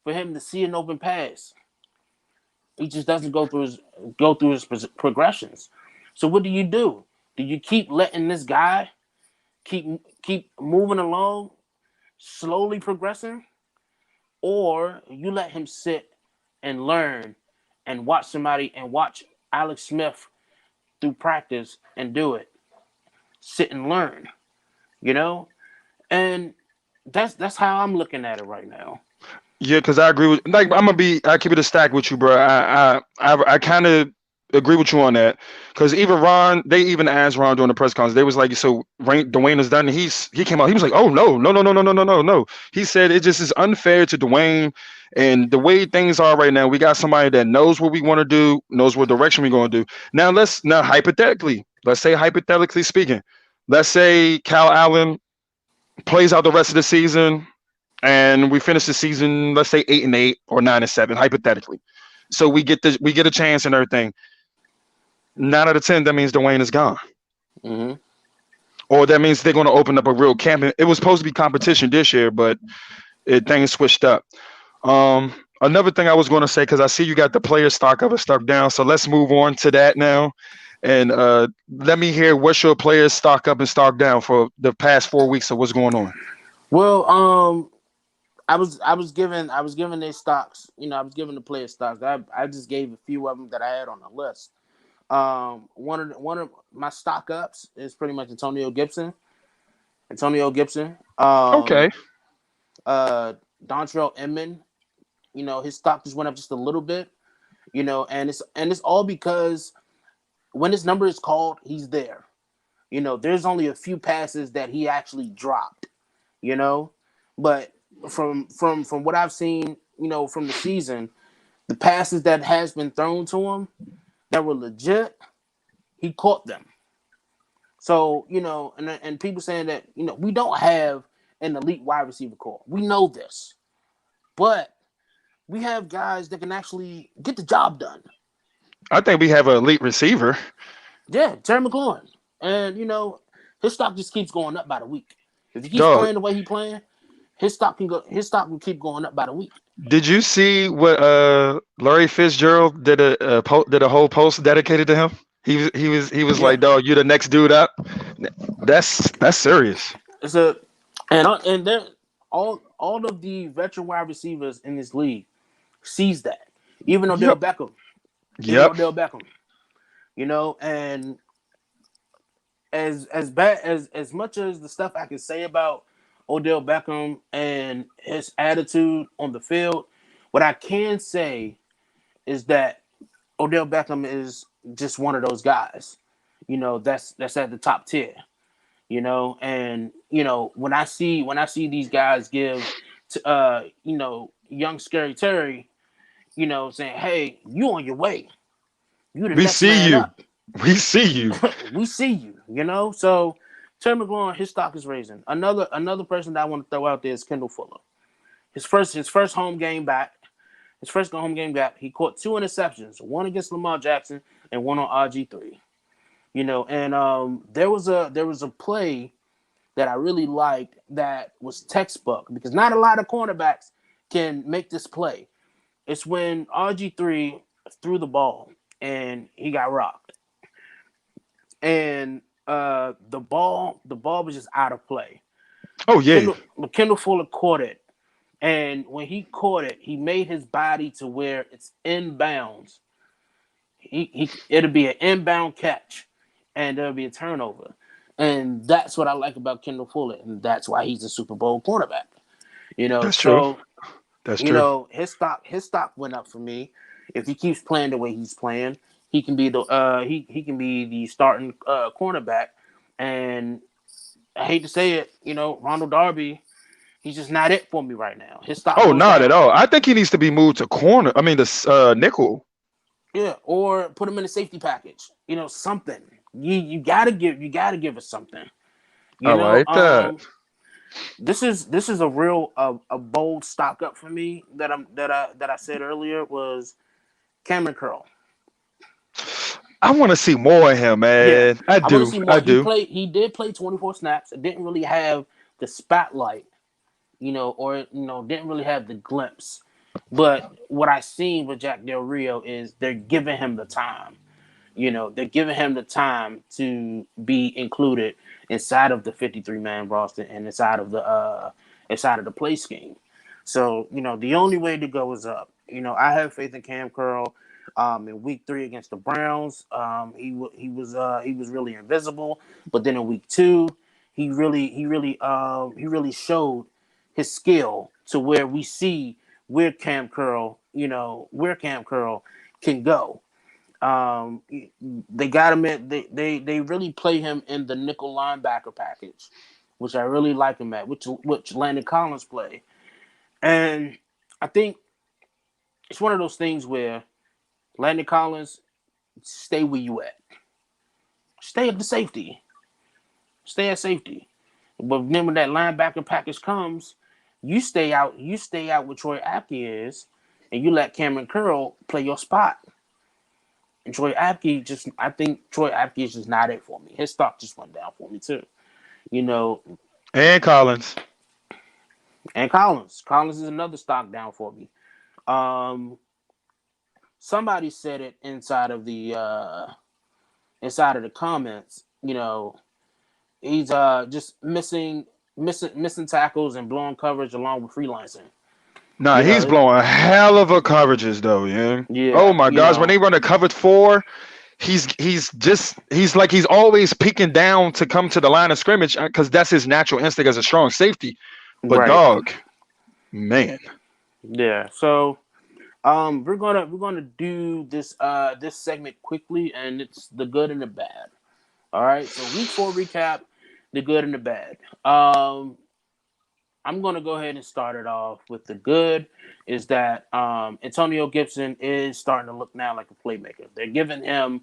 for him to see an open pass. He just doesn't go through his progressions. So what do? Do you keep letting this guy keep moving along, slowly progressing, or you let him sit and learn and watch Alex Smith through practice and do it. Sit and learn, you know? And that's how I'm looking at it right now. Yeah, because I agree with like I keep it a stack with you, bro. I kind of agree with you on that because even Ron, they even asked Ron during the press conference. They was like, "So Dwayne is done." And he came out. He was like, "Oh no, no, no, no, no, no, no, no, no." He said it just is unfair to Dwayne and the way things are right now. We got somebody that knows what we want to do, knows what direction we're going to do. Now hypothetically, let's say hypothetically speaking, let's say Cal Allen plays out the rest of the season and we finish the season, let's say 8-8 or 9-7, hypothetically. So we get a chance and everything. 9 out of 10, that means Dwayne is gone, Hmm. or that means they're going to open up a real camp. It was supposed to be competition this year, but things switched up. Another thing I was going to say because I see you got the player stock of it stuck down, so let's move on to that now. And let me hear what's your players stock up and stock down for the past 4 weeks of what's going on. Well, I was given their stocks. I was given the player stocks. I just gave a few of them that I had on the list. One of my stock ups is pretty much Antonio Gibson, Antonio Gibson, Okay. uh, Dontrell Inman. His stock just went up just a little bit. And it's all because when his number is called, he's there. There's only a few passes that he actually dropped. You know, but from what I've seen, from the season, the passes that has been thrown to him that were legit, he caught them. So and people saying that we don't have an elite wide receiver core. We know this, but we have guys that can actually get the job done. I think we have an elite receiver. Yeah, Terry McLaurin, and his stock just keeps going up by the week. If he keeps Dog, playing the way he playing, his stock can go. His stock will keep going up by the week. did you see what Larry Fitzgerald did a whole post dedicated to him? He was Yeah, like, dog, you the next dude up. That's serious. it's a and they're all of the veteran wide receivers in this league sees that. Even Odell Yep. Beckham, even Yep. Odell Beckham, and as bad as much as the stuff I can say about Odell Beckham and his attitude on the field, what I can say is that Odell Beckham is just one of those guys, that's at the top tier, and when I see these guys give to young scary Terry, saying, "Hey, you on your way. You the We next see man you. up. We see you. We see you." So Terry McLaurin, his stock is raising. Another person that I want to throw out there is Kendall Fuller. His first home game back. His first home game back, he caught two interceptions, one against Lamar Jackson and one on RG3. And there was a play that I really liked that was textbook because not a lot of cornerbacks can make this play. It's when RG3 threw the ball and he got rocked, and the ball was just out of play. Oh yeah. Kendall Fuller caught it, and when he caught it, he made his body to where it's inbounds. It'll be an inbound catch, and there'll be a turnover, and that's what I like about Kendall Fuller, and that's why he's a Super Bowl cornerback. That's true. So That's true. his stock went up for me. If he keeps playing the way he's playing, he can be the starting cornerback. And I hate to say it, Ronald Darby, he's just not it for me right now. His stock Oh, goes not at down. all. I think he needs to be moved to corner. I mean, the nickel. Yeah, or put him in a safety package. Something. You gotta give us something. I You know, like that. this is a real a bold stock up for me that I said earlier was Cameron Curl. I want to see more of him, Yeah, man. I I want to do. see I more. He do. played. He did play 24 snaps. It didn't really have the spotlight, or didn't really have the glimpse. But what I seen with Jack Del Rio is they're giving him the time. They're giving him the time to be included inside of the 53-man roster and inside of the play scheme. So the only way to go is up. I have faith in Cam Curl. In week 3 against the Browns, he was really invisible. But then in week 2, he really showed his skill to where we see where Cam Curl can go. They got him in. They really play him in the nickel linebacker package, which I really like him at, which Landon Collins play. And I think it's one of those things where Landon Collins, stay where you at. Stay at the safety. Stay at safety. But then when that linebacker package comes, you stay out. You stay out where Troy Apke is, and you let Cameron Curl play your spot. And I think Troy Apke is just not it for me. His stock just went down for me too. You know, And Collins. and Collins is another stock down for me. Um, Somebody said it inside of the comments. He's just missing tackles and blowing coverage along with freelancing. Nah, You he's know, blowing hell of a coverages though, yeah. Oh yeah. my gosh, when they run a coverage 4, he's always peeking down to come to the line of scrimmage because that's his natural instinct as a strong safety. But Right. dog, man, Yeah. So we're gonna do this segment quickly, and it's the good and the bad. All right. So week 4 recap, the good and the bad. I'm gonna go ahead and start it off with the good. Is that Antonio Gibson is starting to look now like a playmaker. They're giving him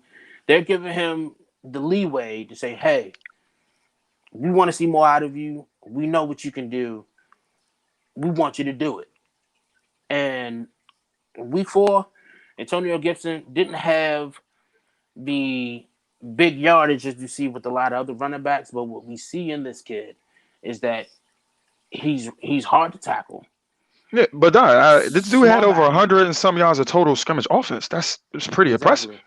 the leeway to say, hey, we want to see more out of you. We know what you can do. We want you to do it. And week 4, Antonio Gibson didn't have the big yardage as you see with a lot of other running backs, but what we see in this kid is that he's hard to tackle. yeah. But this dude had Small over body. 100 and some yards of total scrimmage offense. That's pretty impressive. Exactly.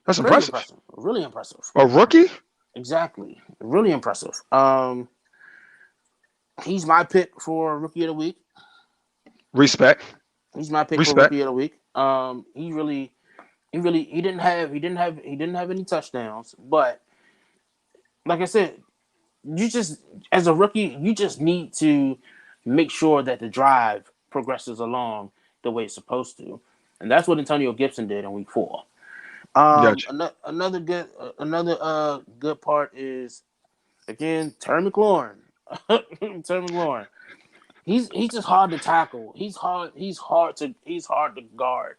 That's Pretty impressive. impressive. Really impressive. A rookie, Exactly. Really impressive. He's my pick for rookie of the week. respect, He's my pick for respect. rookie of the week. He didn't have any touchdowns, but like I said, you just as a rookie, you just need to make sure that the drive progresses along the way it's supposed to, and that's what Antonio Gibson did in week 4. Gotcha. Another good part is again Terry McLaurin. Terry McLaurin. He's just hard to tackle. He's hard to guard.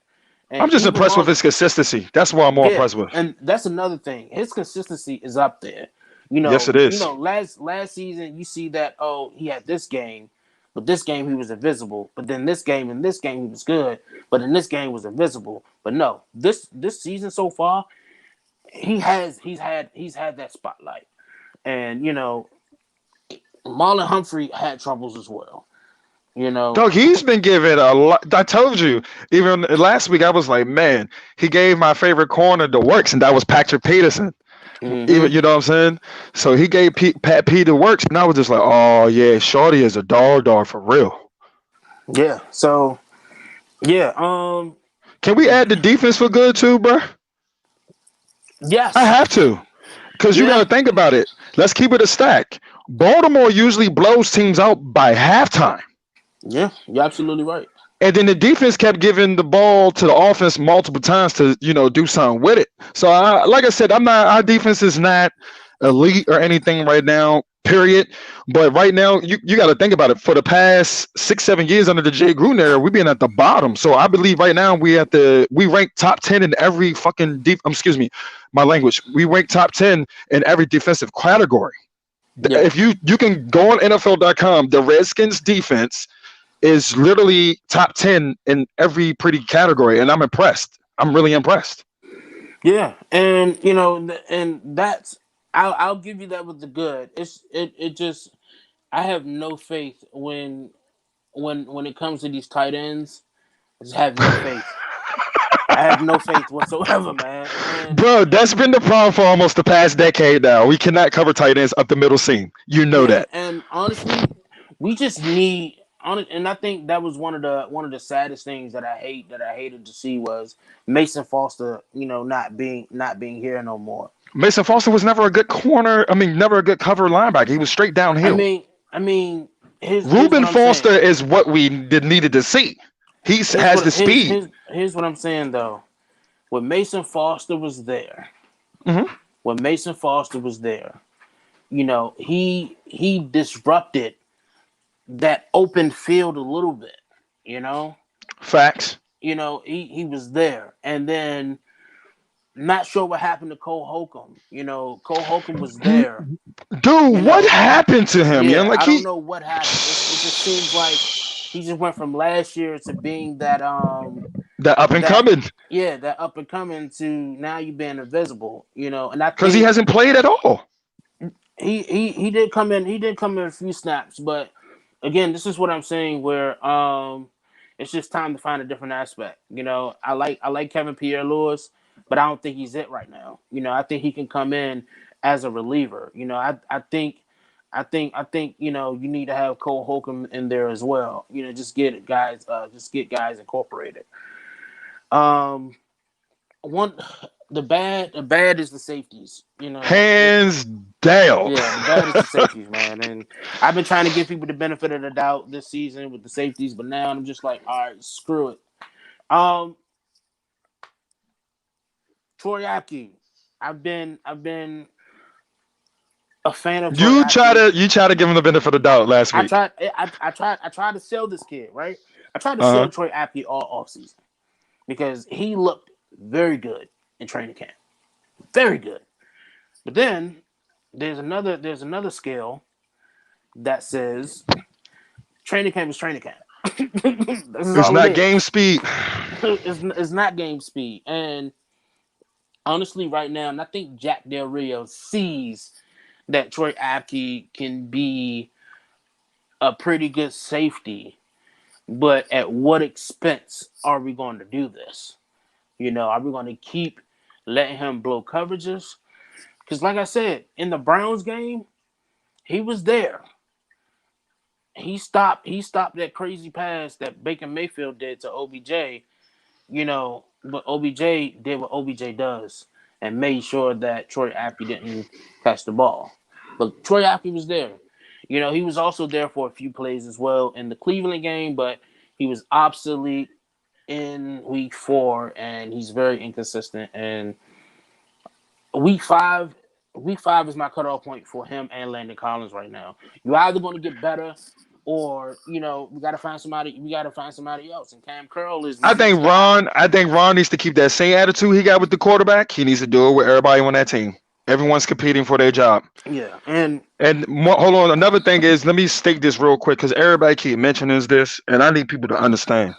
I'm And just even impressed with on his consistency. That's what I'm more yeah, impressed with. and that's another thing. His consistency is up there. You Yes, it know, you is. know, last season you see that he had this game, but this game he was invisible. But then in this game he was good, but in this game was invisible. But no, this season so far, he's had that spotlight. And Marlon Humphrey had troubles as well. You know, Doug, he's been given a lot. I told you, even last week, I was like, man, he gave my favorite corner the works, and that was Patrick Peterson. hmm Even you know what I'm saying? So he gave Pat P the works, and I was just like, oh yeah, Shorty is a dog for real. yeah. So yeah, Can we add the defense for good too, bro? I yes, have to, because you got yeah, to think about it. Let's keep it a stack. Baltimore usually blows teams out by halftime. yeah. You're absolutely right. And then the defense kept giving the ball to the offense multiple times to, do something with it. So, like I said, our defense is not elite or anything right now, period. But right now, you got to think about it. For the past 6, 7 years under the Jay Gruden era, we've been at the bottom. So I believe right now we rank top 10 in every fucking excuse me, my language. We rank top 10 in every defensive category. Yeah, If you can go on NFL.com, the Redskins defense is literally top 10 in every pretty category, and I'm impressed. I'm really impressed. yeah, and and that's I'll give you that with the good. It just I have no faith when it comes to these tight ends. I just have no faith. I have no faith whatsoever, man. And Bro, that's been the problem for almost the past decade now. We cannot cover tight ends up the middle seam. You know yeah, that. and honestly, we just need and I think that was one of the saddest things that I hated to see was Mason Foster, not being here no more. Mason Foster was never a good corner. I mean, never a good cover linebacker. He was straight I downhill. mean, I mean, here's what Ruben I'm saying. Foster is what we needed to see. He Here's has the what here's speed. here's here's what I'm saying though. When Mason Foster was there, Hmm. when Mason Foster was there, he disrupted that open field a little bit. You know, Facts. he was there, and then not sure what happened to Cole Holcomb. Cole Holcomb was there. You Dude, what know, happened to him? Yeah, yeah, like I don't he know what happened. It just seems like he just went from last year to being that up and that coming yeah, that up and coming to now you being invisible, and I because he think hasn't played at all. he did come in a few snaps, but again, this is what I'm saying where it's just time to find a different aspect. I like Kevin Pierre Lewis, but I don't think he's it right now. I think he can come in as a reliever. I think you need to have Cole Holcomb in there as well. Just get guys incorporated. Um one the bad is the safeties. Hands down. Yeah, the bad is the safeties, man. And I've been trying to give people the benefit of the doubt this season with the safeties, but now I'm just like, all right, screw it. Um, Troy Apke. I've been a fan of Troy Apke. You try to give him the benefit of the doubt last I week. tried. I tried to sell this kid, right? I tried to Uh sell Troy Apke all offseason because he looked very good in training camp, very good. But then there's another scale that says training camp is training camp. This is It's all it not is. game speed. It's not game speed. And honestly, right now, and I think Jack Del Rio sees that Troy Apke can be a pretty good safety, but at what expense are we going to do this? Are we going to keep letting him blow coverages? Because, like I said, in the Browns game, he was there. He stopped. He stopped that crazy pass that Baker Mayfield did to OBJ. But OBJ did what OBJ does and made sure that Troy Apke didn't catch the ball. But Troy Apke was there. He was also there for a few plays as well in the Cleveland game, but he was obsolete in week 4, and he's very inconsistent. And week five, week five is my cutoff point for him and Landon Collins right now. You're either going to get better, or we got to find somebody. We got to find somebody else. And Cam Curl is the next guy. I think Ron needs to keep that same attitude he got with the quarterback. He needs to do it with everybody on that team. Everyone's competing for their job. Yeah, and Hold on. Another thing is, let me state this real quick because everybody keep mentioning this, and I need people to understand.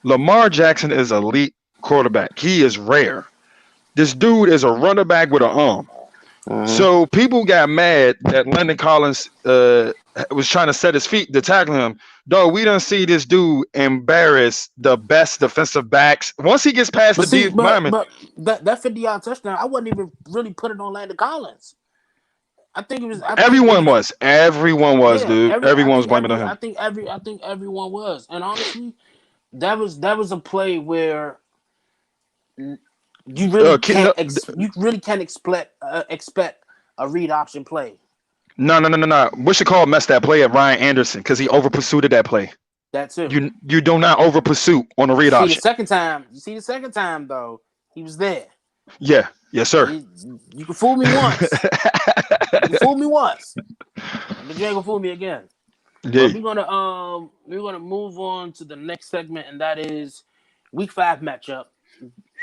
Lamar Jackson is elite quarterback. He is rare. This dude is a running back with an arm. mhm. So people got mad that Landon Collins was trying to set his feet to tackle him. Dog, we don't see this dude embarrass the best defensive backs. Once he gets past but the see, D lineman, but that 50-yard touchdown, I wouldn't even really put it on Landon Collins. I think it was. I think it everyone was. was. Everyone was, Yeah, dude. every. I Everyone was think blaming on every. him. I think everyone was. And honestly, that was a play where you really No, can't expect a read option play. no. We should call mess that play at Ryan Anderson because he over pursued that play. That too. You do not over pursue on a read option. You see the second time though, he was there. Yeah, yes, sir. You can fool me once. You can fool me once, but you ain't gonna fool me again. Yeah. But we're gonna move on to the next segment, and that is Week 5 matchup.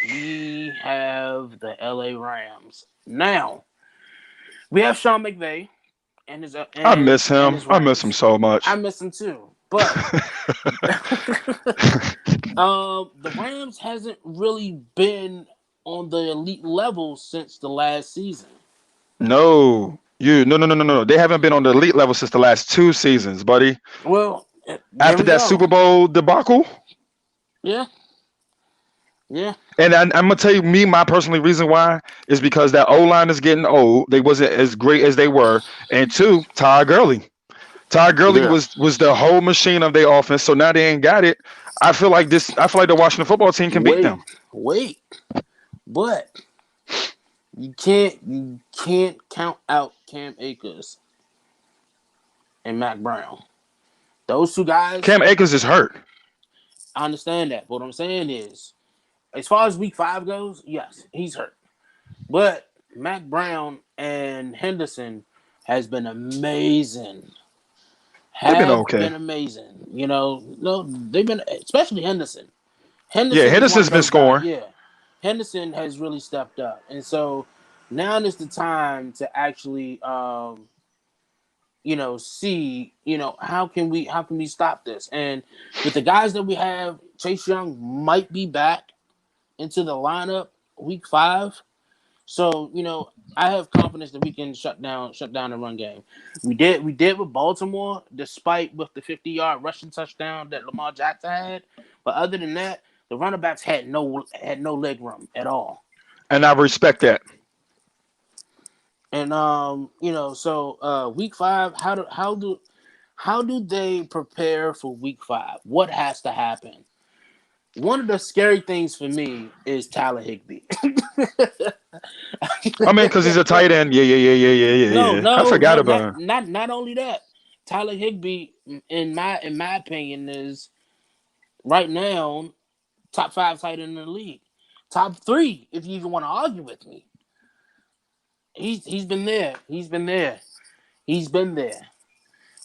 We have the LA Rams. Now we have Sean McVay and his I miss and him. his I miss him Rams. so much. I miss him too, but the Rams hasn't really been on the elite level since the last season. No. They haven't been on the elite level since the last 2 seasons, buddy. Well, there After we that go. Super Bowl debacle, Yeah, yeah. and I'm gonna tell you, my personal reason why is because that O line is getting old. They wasn't as great as they were, and two, Todd Gurley. Todd Gurley Yeah. was the whole machine of their offense. So now they ain't got it. I feel like this. I feel like the Washington football team can beat Wait, them. wait. But you can't count out Cam Akers and Mac Brown. Those two guys, Cam Akers is hurt. I understand that. But what I'm saying is, as far as week 5 goes, yes, he's hurt. But Mac Brown and Henderson has been amazing. They've been Have okay. been amazing. No, they've been, especially Henderson. Yeah, Henderson is one Henderson's of been those guys. scoring. Yeah, Henderson has really stepped up, and so now is the time to actually, see, how can we stop this? And with the guys that we have, Chase Young might be back into the lineup week 5. So I have confidence that we can shut down the run game. We did with Baltimore, despite with the 50-yard rushing touchdown that Lamar Jackson had. But other than that, the running backs had no leg room at all. And I respect that. And so week 5, how do they prepare for week 5? What has to happen? One of the scary things for me is Tyler Higbee. I mean, because he's a tight end. Yeah, yeah, yeah, yeah, yeah, yeah, No, yeah. I no, forgot no, about him. not only that. Tyler Higbee, in my opinion, is right now top 5 tight end in the league, top 3 if you even want to argue with me. He's been there. He's been there. He's been there.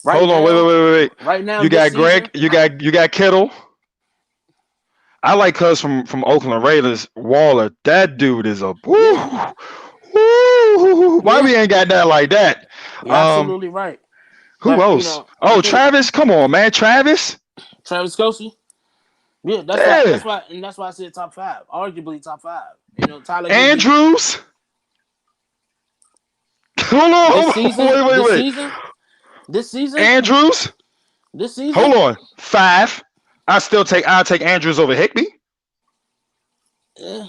Right Hold on, wait, wait, now, wait, wait, wait. right now You this got Greg. season. You got Kittle. I like Cuz from Oakland Raiders. Waller. That dude is a woo. Yeah, Woo. Why yeah, we ain't got that like that? you're Um, absolutely right. who But else? I Oh, think Travis. Come on, man, Travis. Travis Kelce. Yeah, that's why. Yeah, That's why I said top 5, arguably top 5. Tyler Higbee Andrews. Hold on, this hold on. season, Wait, wait, this wait. season, this season, Andrews. this season. Hold on. 5. I'll take Andrews over Higby. eh,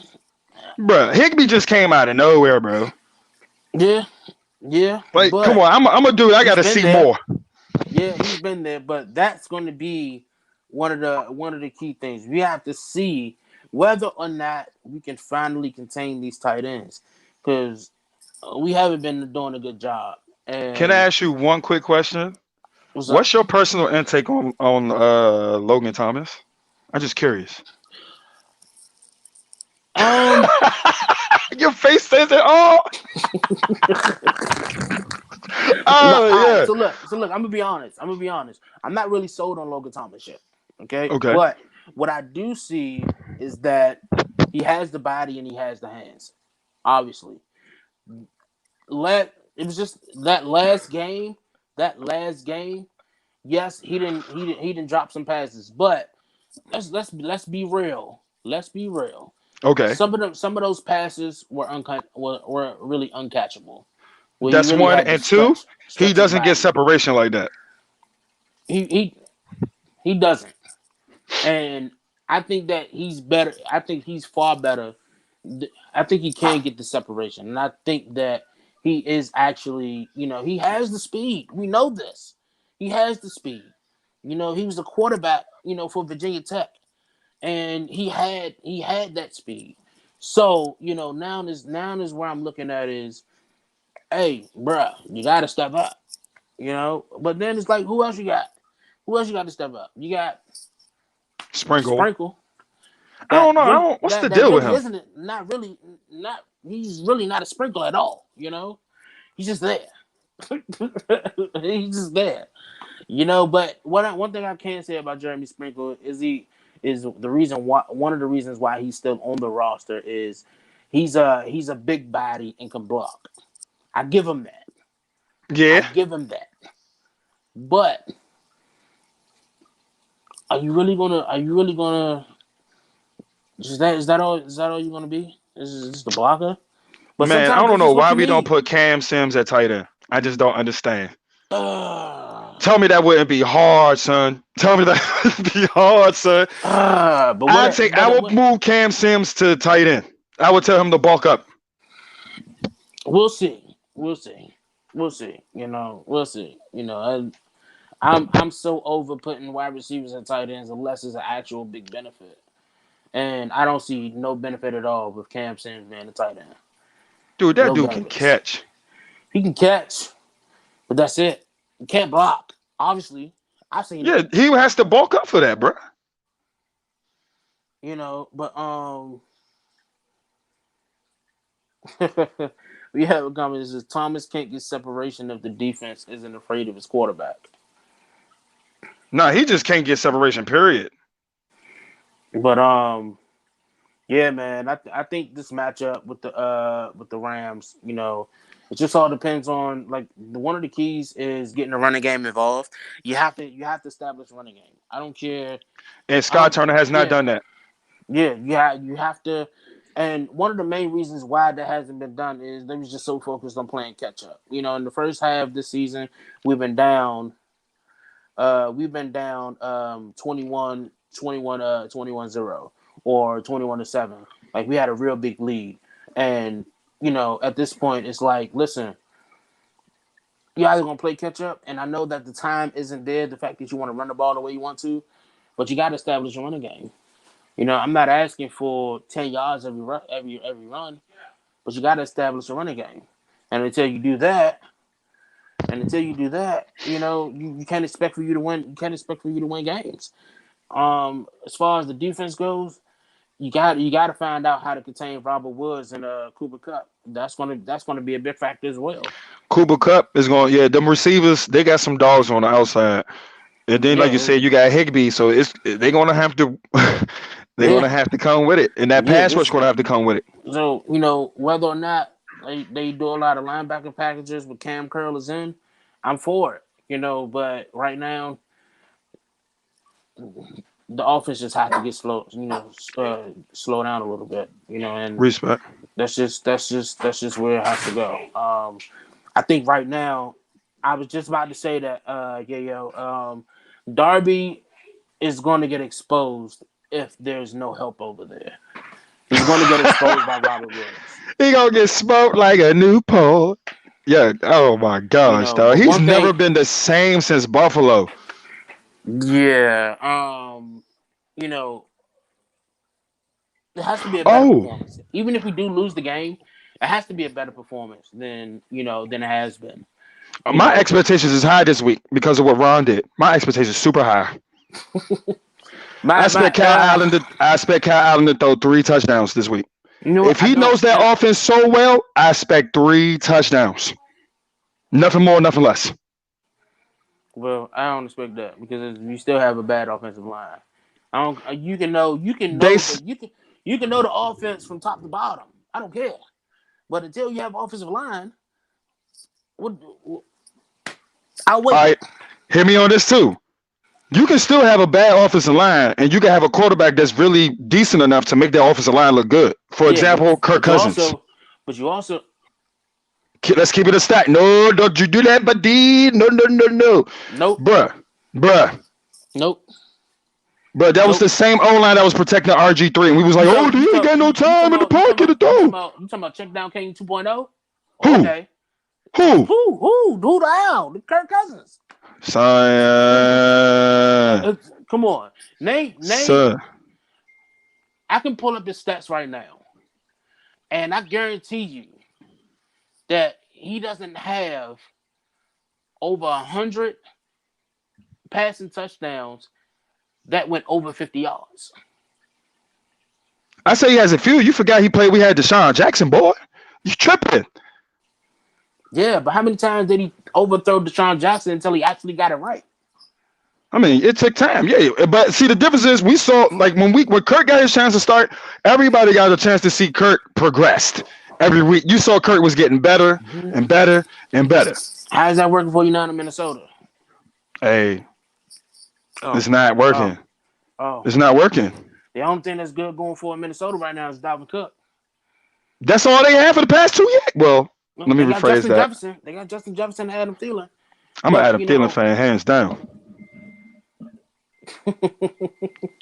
Bruh, Higby just came out of nowhere, bro. yeah, yeah, Like, come but on, I'm a dude. I he's gotta been see there. more. Yeah, he's been there, but that's going to be one of the key things. We have to see whether or not we can finally contain these tight ends, because we haven't been doing a good job. Can I And ask you one quick question? what's up? What's your personal intake on Logan Thomas? I'm just curious. Um, Your face says it all. no, all Oh right. yeah. So look. I'm gonna be honest. I'm not really sold on Logan Thomas yet. Okay, Okay. but what I do see is that he has the body and he has the hands. Obviously, it was just that last game. That last game, yes, he didn't drop some passes, but let's be real. Let's be real. Okay. Some of those passes were really uncatchable, where you That's really one had to and two. He stretch his doesn't get body. separation like that. He he he doesn't, and I think that he's better. I think he's far better. I think he can get the separation, and I think that he is actually, he has the speed. We know this. He has the speed. He was a quarterback, for Virginia Tech, and he had that speed. So now is where I'm looking at is, hey, bruh, you got to step up. But then it's like, who else you got? Who else you got to step up? You got Sprinkle. Sprinkle. I That don't know. I really don't. What's the that that deal with really him? isn't it. Not really. Not He's really not a sprinkle at all. He's just there. He's just there. But one thing I can say about Jeremy Sprinkle is the reason why one of the reasons why he's still on the roster is he's a big body and can block. I give him that. I Yeah. give him that. But are you really gonna is that all you're gonna be? Is just a blocker? But Man, I sometimes don't that's know just what why you we don't need. put Cam Sims at tight end. I just don't understand. Uh, Tell me that wouldn't be hard, son. Tell me that wouldn't be hard, son. but what? I But would what? move Cam Sims to tight end. I would tell him to bulk up. We'll see. We'll see. We'll see. We'll see. I'm so over putting wide receivers at tight ends unless it's an actual big benefit, and I don't see no benefit at all with Cam Sims being a tight end. Dude, that No dude can benefits. catch. He can catch, but that's it. He can't block. Obviously, I've seen it. Yeah, he has to bulk up for that, bro. But we have a comment that says Thomas can't get separation if the defense isn't afraid of his quarterback. Nah, he just can't get separation, period. But yeah, man, I think this matchup with the Rams, it just all depends on, like, one of the keys is getting the running game involved. You have to establish a running game. I don't care. And I Scott don't. Turner has not Yeah, done that. yeah, yeah. You have to. And one of the main reasons why that hasn't been done is they was just so focused on playing catch up. In the first half of this season, we've been down. We've been down 21-0 or 21-7. Like, we had a real big lead. And, at this point it's like, listen, you either gonna play catch up, and I know that the time isn't there, the fact that you want to run the ball the way you want to, but you gotta establish a running game. I'm not asking for 10 yards every run, but you got to establish a running game. And until you do that, you can't expect for you to win. You can't expect for you to win games. As far as the defense goes, you got to find out how to contain Robert Woods and Cooper Cup. That's gonna be a big factor as well. Cooper Cup is going. Yeah, them receivers they got some dogs on the outside, and then like you Yeah, said, you got Higbee, so it's they're gonna have to they're gonna yeah, have to come with it, and that yeah. pass rush This gonna have to come with it. so whether or not they do a lot of linebacker packages with Cam Curlers in, I'm for it. But right now the offense just has to get slow down a little bit. And Respect. that's just where it has to go. I think right now, I was just about to say that, Darby is going to get exposed if there's no help over there. He's going to get exposed by Robert Woods. He gonna get smoked like a new pole. Yeah. Oh my gosh, dog. But He's one never thing, been the same since Buffalo. yeah, you know, it has to be a better Oh, performance. Even if we do lose the game, it has to be a better performance than it has been. You my know, expectations is high this week because of what Ron did. My expectations super high. my my I expect Kyle Allen to throw 3 touchdowns this week. you know what If I he don't knows that and offense so well, I expect 3 touchdowns. Nothing more, nothing less. well, I don't expect that because you still have a bad offensive line. I don't. They You can know the offense from top to bottom. I don't care. But until you have offensive line, what, I'll all wait. right. Hear me on this too. You can still have a bad offensive line, and you can have a quarterback that's really decent enough to make that offensive line look good. For Yeah, example, Kirk but you Cousins. also, but you also, Let's keep it a stack. No, don't you do that, buddy. No, no, no, no. nope, Bruh, bruh. nope, But that was nope. the same O line that was protecting RG3, and we was You like, oh, talk, he you ain't talk, got no you time talking in the about, you talking pocket to about, you talking throw. about, you talking about check down King 2.0? Who? Okay. Who? Who the hell? Kirk Cousins. Son. Come on, name. Son. I can pull up his stats right now, and I guarantee you that he doesn't have over 100 passing touchdowns that went over 50 yards. I say he has a few. You forgot he played. We had Deshaun Jackson, boy. You tripping. Yeah, but how many times did he overthrow Deshaun Jackson until he actually got it right? I mean, it took time, yeah. But see, the difference is we saw like when Kurt got his chance to start, everybody got a chance to see Kurt progressed every week. You saw Kurt was getting better Mm-hmm. and better and better. How is that working for you now in Minnesota? Hey, Oh, it's not oh, working. oh. It's not working. The only thing that's good going for in Minnesota right now is Dalvin Cook. That's all they have for the past 2 years. Well, Well, let me they got rephrase Justin that. Jefferson. They got Justin Jefferson and Adam Thielen. I'm an But Adam Thielen fan, hands down.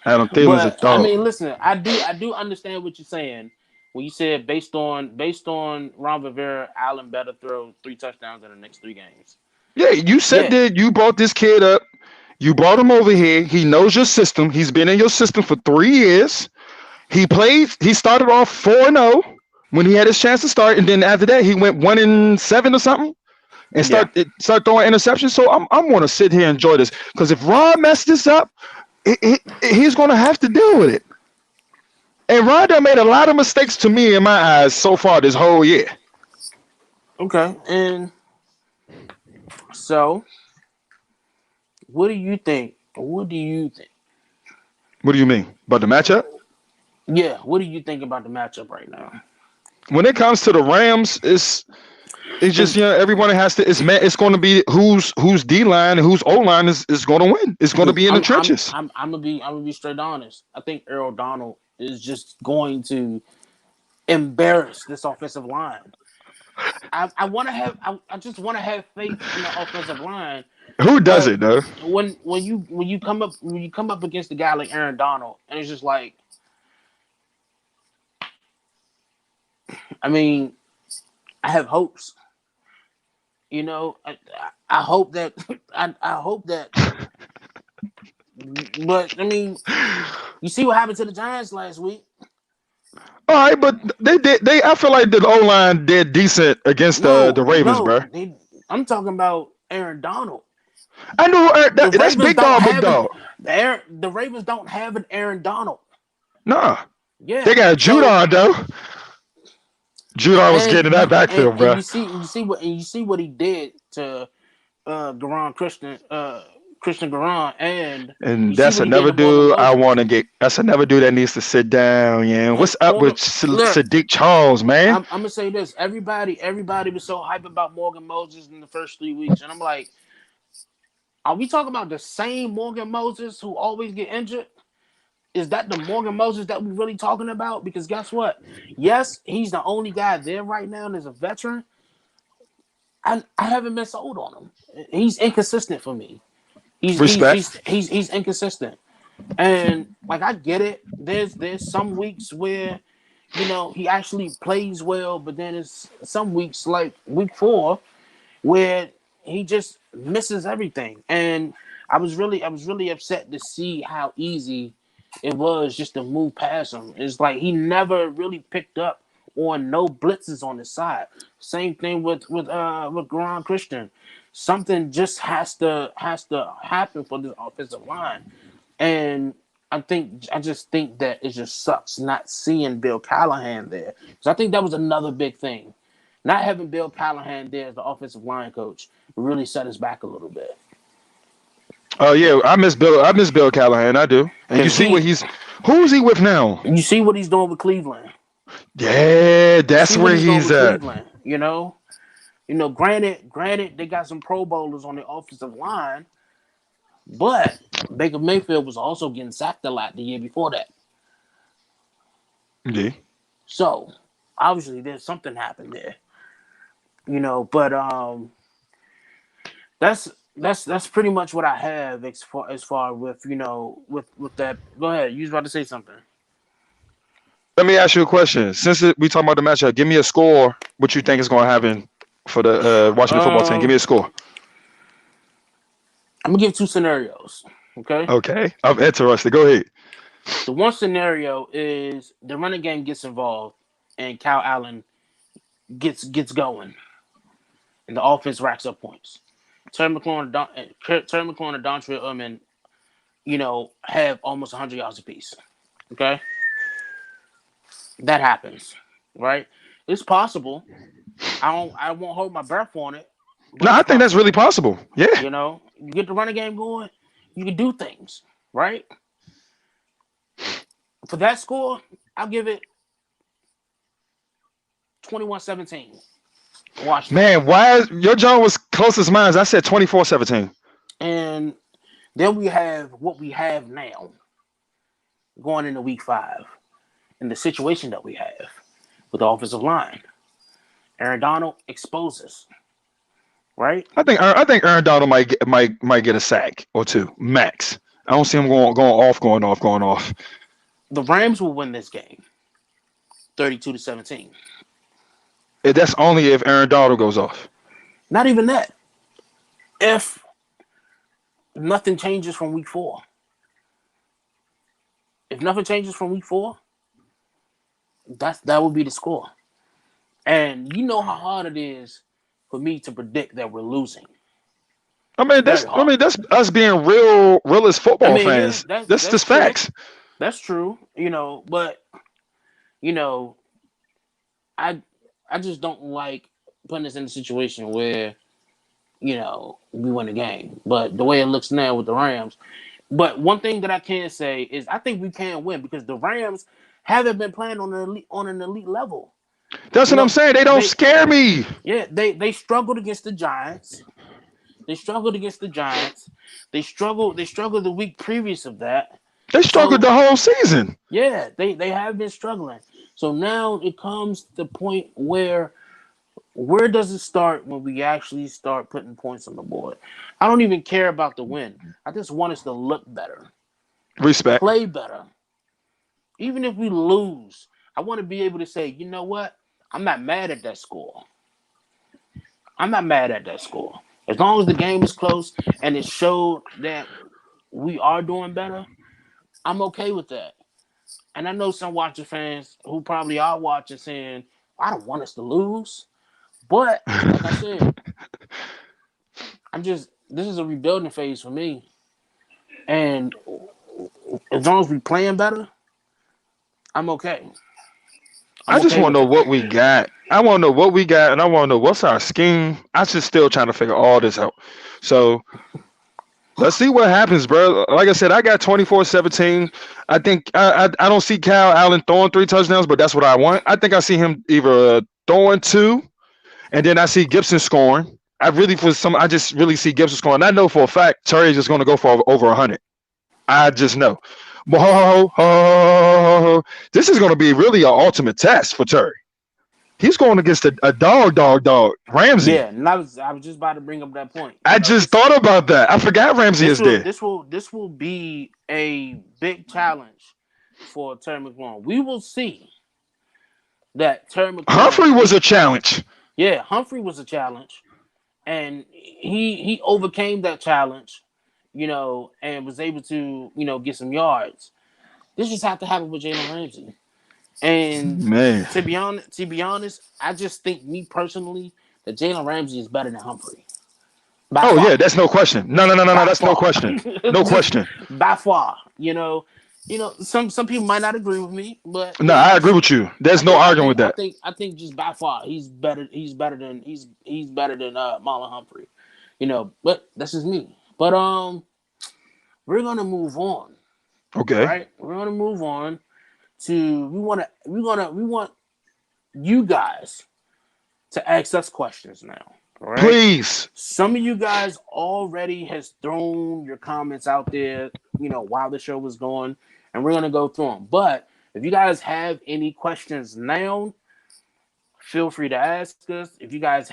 Adam Thielen's a but I dog. mean, listen, I do understand what you're saying when you said based on Ron Rivera, Allen better throw 3 touchdowns in the next 3 games. Yeah, you said Yeah. that you brought this kid up. You brought him over here. He knows your system. He's been in your system for 3 years. He played. He started off 4-0 when he had his chance to start, and then after that he went 1-7 or something, and Yeah. start throwing interceptions. So I'm going to sit here and enjoy this because if Ron messed this up, he's going to have to deal with it. And Ron done made a lot of mistakes to me in my eyes so far this whole year. Okay. And so, what do you think? What do you think? What do you mean about the matchup? Yeah. What do you think about the matchup right now? When it comes to the Rams, it's just Because everyone has to. It's going to be who's D line and whose O line is going to win. It's going to because be in the trenches. I'm gonna be straight honest. I think Earl Donald is just going to embarrass this offensive line. I just want to have faith in the offensive line, Who does but it though? when you come up against a guy like Aaron Donald, and it's just like, I mean, I have hopes. I hope that I hope that, but I mean, You see what happened to the Giants last week? All right, but they did. I feel like the O line did decent against the No, Ravens, bro. no. I'm talking about Aaron Donald. I know The that's Ravens big don't dog, big have dog. the Ravens don't have an Aaron Donald. Nah, they Yeah. got So Judon though. Judon was getting that backfield, and bro. you see what he did to Garon Christian Garon, and And you see that's what he did another to Morgan dude I Moses. want to get. That's another dude that needs to sit down. Yeah, what's up with Morgan, look, Sadiq Charles, man? I'm gonna say this. Everybody was so hype about Morgan Moses in the first 3 weeks, and I'm like, are we talking about the same Morgan Moses who always get injured? Is that the Morgan Moses that we're really talking about? Because guess what? Yes, he's the only guy there right now, and as a veteran, I haven't been sold on him. He's inconsistent for me. Respect. He's inconsistent, and like I get it. There's some weeks where he actually plays well, but then it's some weeks like week 4 where he just misses everything. And I was really upset to see how easy it was just to move past him. It's like he never really picked up on no blitzes on his side. Same thing with Garon Christian. Something just has to happen for this offensive line. And I just think that it just sucks not seeing Bill Callahan there. So I think that was another big thing. Not having Bill Callahan there as the offensive line coach really set us back a little bit. Oh yeah, I miss Bill. I miss Bill Callahan. I do. And you Cause see what who's he with now? you see what he's doing with Cleveland. Yeah, You see that's what where he's doing he's with at. Cleveland. Granted, they got some Pro Bowlers on the offensive line, but Baker Mayfield was also getting sacked a lot the year before that. Yeah. So obviously, there's something happened there. But that's pretty much what I have as far with with that. Go ahead. You was about to say something. Let me ask you a question. Since we talking about the matchup, give me a score. What you think is going to happen for the Washington football team? Give me a score. I'm gonna give two scenarios. Okay. Okay, I'm interested. Go ahead. The one scenario is the running game gets involved and Kyle Allen gets going and the offense racks up points. Terry McLaurin and Dontre Ullman, have almost 100 yards apiece. Okay, that happens, right? It's possible. I won't hold my breath on it, but No, it's I think that's really possible. possible. Yeah. You get the running game going, you can do things, right? For that score, I'll give it 21-17. Washington. Man, why your John was closest mine? I said 24-17. And then we have what we have now going into week 5 and the situation that we have with the offensive line. Aaron Donald exposes, right? I think Aaron Donald might get a sack or two max. I don't see him going off. The Rams will win this game 32-17. That's only if Aaron Donald goes off. Not even that. If nothing changes from week 4. If nothing changes from week 4, that would be the score. And you know how hard it is for me to predict that we're losing. Very hard. That's us being real as I football mean, yeah, fans. that's That's that's just true. facts. That's true. But you know, I I just don't like putting us in a situation where we win the game. But the way it looks now with the Rams. But one thing that I can say is I think we can win because the Rams haven't been playing on an elite level. That's You what I'm know, saying. They don't they scare me. yeah they struggled against the Giants. They struggled against the Giants. They struggled the week previous of that. They struggled So the whole season. yeah, they have been struggling. So now it comes to the point where does it start when we actually start putting points on the board? I don't even care about the win. I just want us to look better, Respect. play better. Even if we lose, I want to be able to say, you know what? I'm not mad at that score. I'm not mad at that score. As long as the game is close and it showed that we are doing better, I'm okay with that. And I know some Watcher fans who probably are watching saying, I don't want us to lose. But like I said, this is a rebuilding phase for me. And as long as we playing better, I'm okay. I'm I just okay want with to know that. what we got. I want to know what we got, and I want to know what's our scheme. I just still trying to figure all this out. So let's see what happens, bro. Like I said, I got 24-17. I think I don't see Kyle Allen throwing 3 touchdowns, but that's what I want. I think I see him either throwing two, and then I see Gibson scoring. I just really see Gibson scoring. I know for a fact Terry is just going to go for over 100. I just know. But this is going to be really an ultimate test for Terry. He's going against a dog, Ramsey. Yeah, and I was just about to bring up that point. I just thought about that. I forgot Ramsey This is will there. this will this will be a big challenge for Terry McLaurin. We will see that Terry McLaurin. Humphrey was a challenge. Yeah, Humphrey was a challenge, and he overcame that challenge, and was able to get some yards. This just have to happen with Jalen Ramsey. And Man. to be honest, I just think me personally that Jalen Ramsey is better than Humphrey by Oh yeah, far. that's no question. No. By That's no far, question. No just question. by far. Some people might not agree with me, but No, I agree with you. I There's no think I arguing with think I that. think I think just by far he's better than Marlon Humphrey. But that's just me. But we're gonna move on. All Okay. right, we're gonna move on to we want you guys to ask us questions now. All right. Please. Some of you guys already has thrown your comments out there, while the show was going, and we're gonna go through them. But if you guys have any questions now, feel free to ask us. If you guys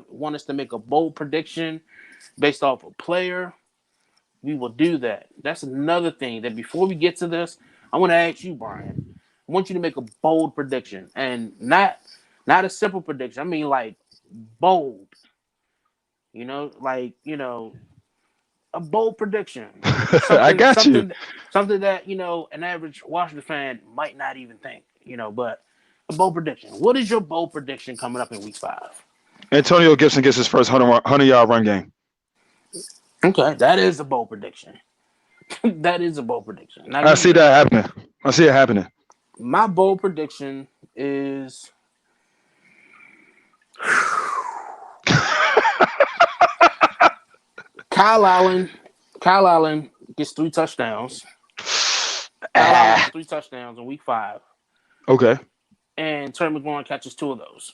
want us to make a bold prediction based off a player, we will do that. That's another thing that before we get to this, I want to ask you, Brian. I want you to make a bold prediction, and not a simple prediction. I mean like bold. A bold prediction, I something, got you. something, something that an average Washington fan might not even think. But a bold prediction. What is your bold prediction coming up in Week 5? Antonio Gibson gets his first 100-yard run game. Okay, that is a bold prediction. That is a bold prediction. Now I give see me that happening. I see it happening. my bold prediction is Kyle Allen. Kyle Allen gets 3 touchdowns. Kyle Allen gets Ah, 3 touchdowns in Week 5, okay. and Terry McLaurin catches 2 of those.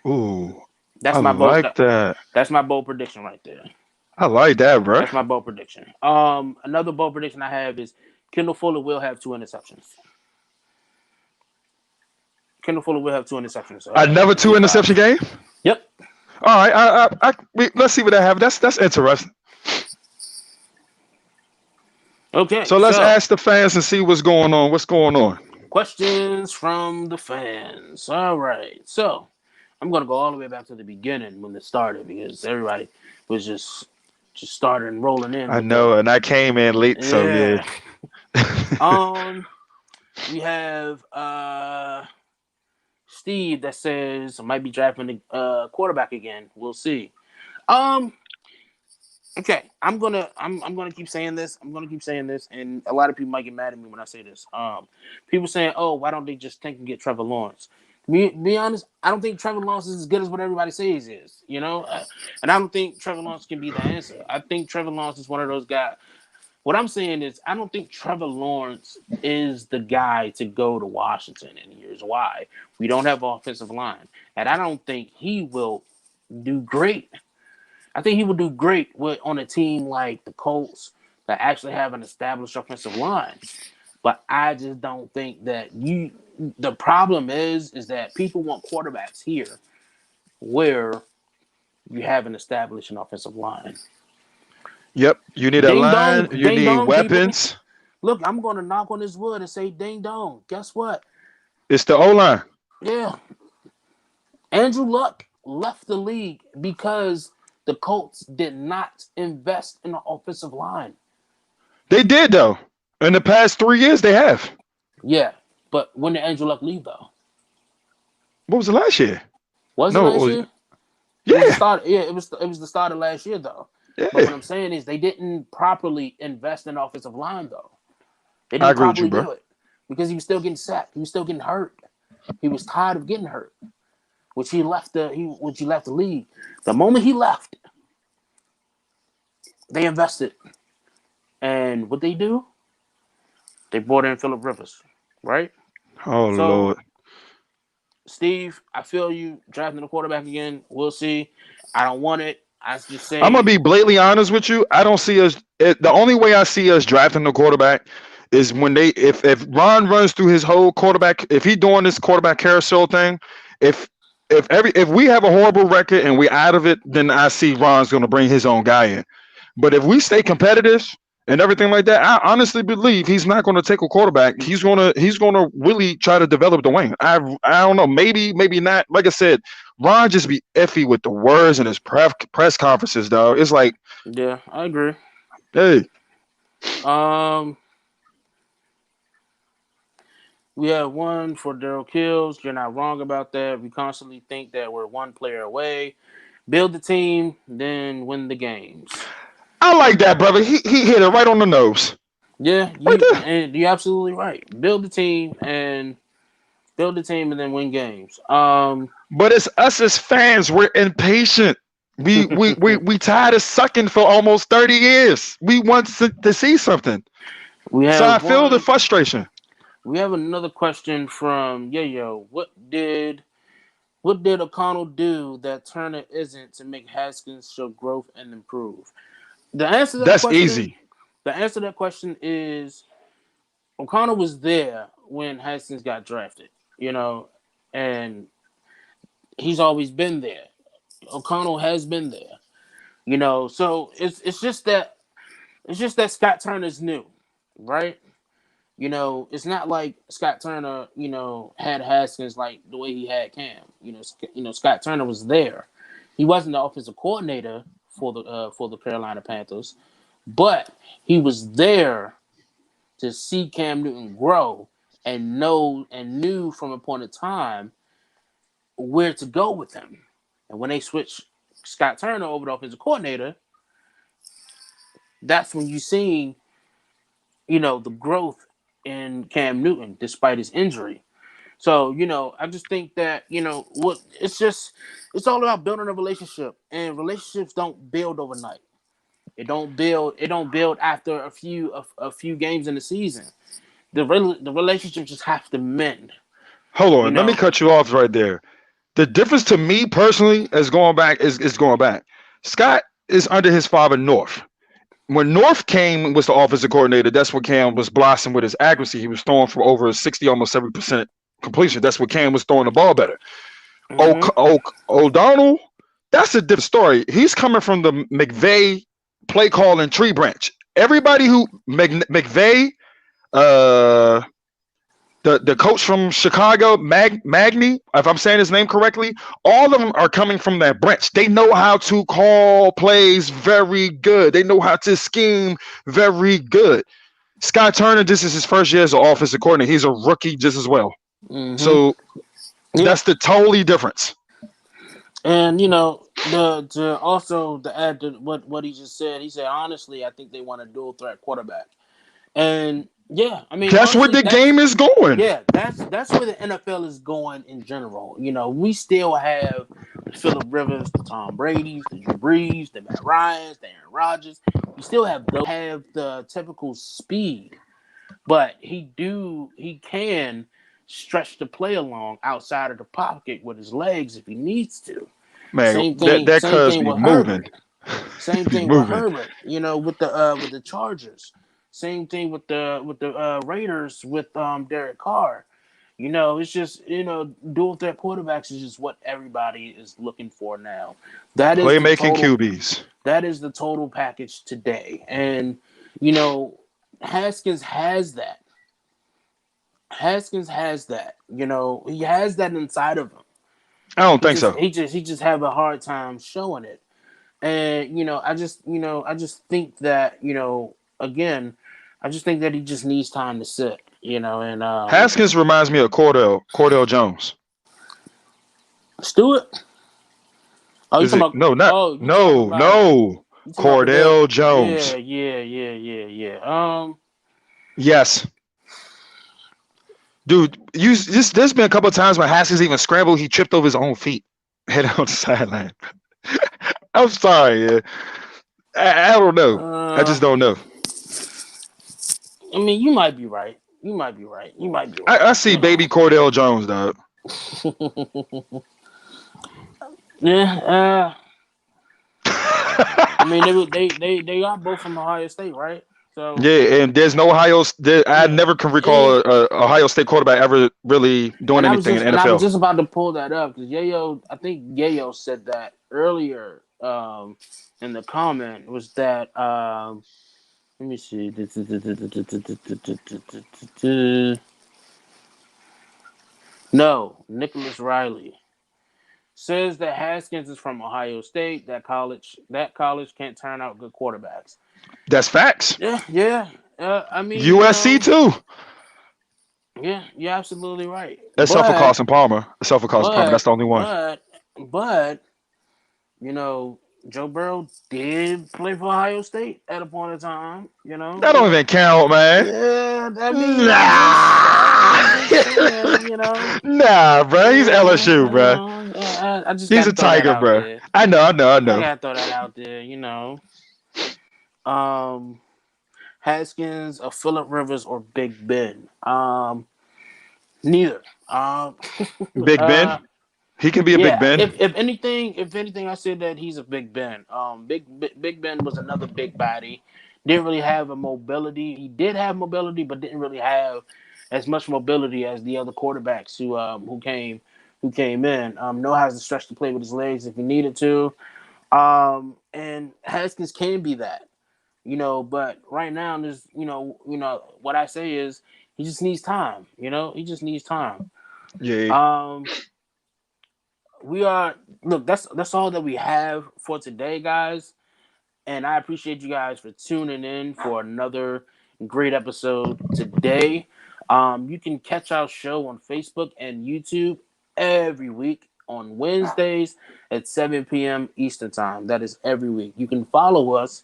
Ooh, I That's my bold. like that. That's my bold prediction right there. I like that, bro. That's my bold prediction. Another bold prediction I have is Kendall Fuller will have 2 interceptions. Kendall Fuller will have 2 interceptions. Another In two Week 5. interception game. Yep. All right. Let's see what that happens. That's interesting. Okay. So let's ask the fans and see what's going on. What's going on? Questions from the fans. All right. So I'm gonna go all the way back to the beginning when it started because everybody was just starting rolling in I with know, and I came in late, so yeah. yeah. um, we have Steve that says I might be drafting the quarterback again. We'll see. Um, okay, I'm gonna keep saying this. I'm gonna keep saying this, and a lot of people might get mad at me when I say this. People saying, "Oh, why don't they just tank and get Trevor Lawrence?" Be honest, I don't think Trevor Lawrence is as good as what everybody says he is. And I don't think Trevor Lawrence can be the answer. I think Trevor Lawrence is one of those guys. What I'm saying is, I don't think Trevor Lawrence is the guy to go to Washington, and here's why: we don't have offensive line, and I don't think he will do great. I think he would do great on a team like the Colts that actually have an established offensive line. But I just don't think that you. The problem is that people want quarterbacks here where you have an established offensive line. Yep. You need a Ding dong, line. You ding need dong, people. weapons. Look, I'm going to knock on this wood and say ding dong. Guess what? It's the O line. Yeah, Andrew Luck left the league because the Colts did not invest in the offensive line. They did though. In the past 3 years, they have. Yeah, but when did Andrew Luck leave though? What was the last year? Was it No, last year? It was the yeah, start. Yeah, it was the start of last year though. But what yeah. I'm saying is they didn't properly invest in offensive line though. They I didn't agree with you, properly bro. do it because he was still getting sacked. He was still getting hurt. He was tired of getting hurt, which he left the league. The moment he left, they invested, and what they do, they brought in Philip Rivers, right? Oh So Lord. Steve, I feel you drafting the quarterback again. We'll see. I don't want it. I just I'm gonna say, be blatantly honest with you. I don't see us. The only way I see us drafting the quarterback is when they if Ron runs through his whole quarterback. If he doing this quarterback carousel thing, if if we have a horrible record and we out of it, then I see Ron's gonna bring his own guy in. But if we stay competitive and everything like that, I honestly believe he's not going to take a quarterback. He's gonna really try to develop the wing. I don't know. Maybe not. Like I said, Ron just be iffy with the words in his press conferences, though. It's like, yeah, I agree. hey, Um, we have one for Daryl Kills. You're not wrong about that. We constantly think that we're one player away. Build the team, then win the games. I like that, brother. He hit it right on the nose, Yeah, right you there. and you're absolutely right. Build the team and then win games. But it's us as fans. We're impatient. We tired of sucking for almost 30 years. We want to see something. we So I have feel the one. frustration. We have another question from Yayo. What did O'Connell do that Turner isn't to make Haskins show growth and improve? The answer to that That's question, easy. the answer to that question is O'Connell was there when Haskins got drafted, you know, and he's always been there. O'Connell has been there, So it's just that Scott Turner's new, right? It's not like Scott Turner, had Haskins like the way he had Cam. Scott Turner was there. He wasn't the offensive coordinator for the Carolina Panthers, but he was there to see Cam Newton grow and knew from a point of time where to go with him. And when they switched Scott Turner over to offensive coordinator, that's when you seen the growth in Cam Newton despite his injury. So, I just think that, what it's all about building a relationship. And relationships don't build overnight. It don't build after a few games in the season. The relationship just have to mend, Hold you on, let me know. cut you off right there. The difference to me personally is going back is going back. Scott is under his father North. When North came was the offensive coordinator, that's what Cam was blossoming with his accuracy. He was throwing for over 60, almost 70% completion. That's what Cam was throwing the ball better. Hmm. O'Donnell, that's a different story. He's coming from the McVay play call and tree branch. Everybody who McVay, uh, the coach from Chicago, Magny, if I'm saying his name correctly, all of them are coming from that branch. They know how to call plays very good. They know how to scheme very good. Scott Turner, this is his first year as an offensive coordinator. He's a rookie just as well. Hmm. So Yeah. that's the totally difference. And to add to what he just said, he said honestly, I think they want a dual threat quarterback. And yeah, I mean That's where honestly, the game is going. that's where the NFL is going in general. We still have the Philip Rivers, the Tom Brady's, the Drew Brees, the Matt Ryan's, the Aaron Rodgers. We still have the typical speed, but he can stretch the play along outside of the pocket with his legs if he needs to. Man, Same that thing. that Same cuz thing be with moving. Herbert. Same Be thing with moving. Herbert. With the Chargers. Same thing with the Raiders with Derek Carr. It's just dual threat quarterbacks is just what everybody is looking for now. That is the Playmaking total. QBs. That is the total package today, and you know Haskins has that. Haskins has that. He has that inside of him. I don't He think just so. he just he just have a hard time showing it. And I just think that again, I just think that he just needs time to sit, and Haskins reminds me of Cordell Jones. Stewart. Oh, Is it? No, not you talking no about no. you talking about Cordell yeah, Jones. yeah. Yes, dude. There's been a couple of times when Haskins even scrambled. He tripped over his own feet, head on the sideline. I'm sorry. Yeah. I don't know. I just don't know. I mean, you might be right. You might be right. You might be I right. see baby Cordell Jones, dog. Yeah. I mean, they are both from Ohio State, right? So Yeah, and there's no Ohio. I yeah, never can recall yeah. a Ohio State quarterback ever really doing anything in the And I was NFL. just about to pull that up because I think Yayo said that earlier in the comment was that let me see. No, Nicholas Riley says that Haskins is from Ohio State. That college can't turn out good quarterbacks. That's facts. Yeah. I mean, USC too. yeah, you're absolutely right. Except for Carson Palmer. Except for Carson Palmer. That's But, the only one. but, but, you know, Joe Burrow did play for Ohio State at a point in time. That don't even count, man. Yeah, I mean, I'm Nah. just saying, Nah, bro. He's LSU, bro. I just got He's to a throw that Tiger, out bro. there. I know. I got to throw that out there. Um, Haskins, or Phillip Rivers, or Big Ben. Neither. Big Uh, Ben. He can be a Big yeah. Ben. If anything, I said that he's a Big Ben. Big Ben was another big body. Didn't really have a mobility. He did have mobility, but didn't really have as much mobility as the other quarterbacks who came in. Know how to stretch the play with his legs if he needed to. And Haskins can be that. But right now, there's, what I say is he just needs time. He just needs time. Yeah. Um, we are look. That's all that we have for today, guys. And I appreciate you guys for tuning in for another great episode today. You can catch our show on Facebook and YouTube every week on Wednesdays at 7 p.m. Eastern Time. That is every week. You can follow us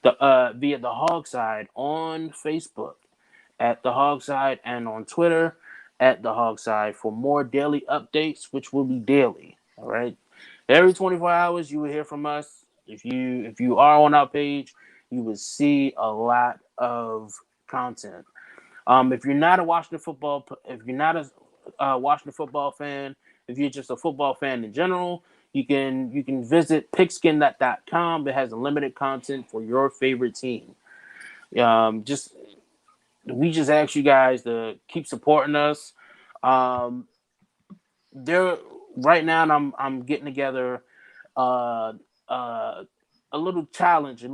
via the HOGside on Facebook at the HOGside and on Twitter at the HOGside for more daily updates, which will be daily. All right. Every 24 hours, you will hear from us. If you are on our page, you will see a lot of content. If you're not a Washington football, if you're not a Washington football fan, if you're just a football fan in general, you can visit pigskin.com. It has unlimited content for your favorite team. Just we just ask you guys to keep supporting us. Um, there right now, I'm getting together uh, uh, a little challenge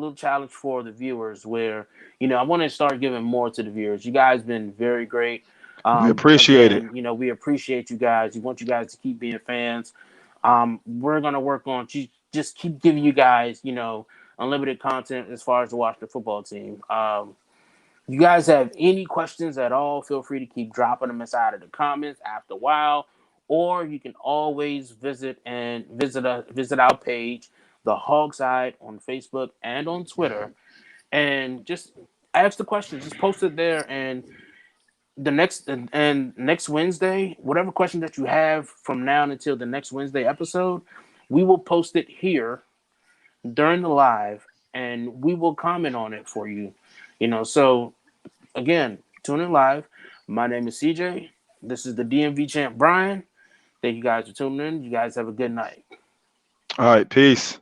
for the viewers where I want to start giving more to the viewers. You guys been very great. We appreciate it. Again, we appreciate you guys. We want you guys to keep being fans. We're gonna work on just keep giving you guys unlimited content as far as to watch the football team. You guys have any questions at all, feel free to keep dropping them inside of the comments after a while, or you can always visit our page, the HOGside, on Facebook and on Twitter, and just ask the questions. Just post it there, and next Wednesday, whatever question that you have from now until the next Wednesday episode, we will post it here during the live, and we will comment on it for you. So again, tune in live. My name is CJ. This is the DMV champ, Brian. Thank you guys for tuning in. You guys have a good night. All right. Peace.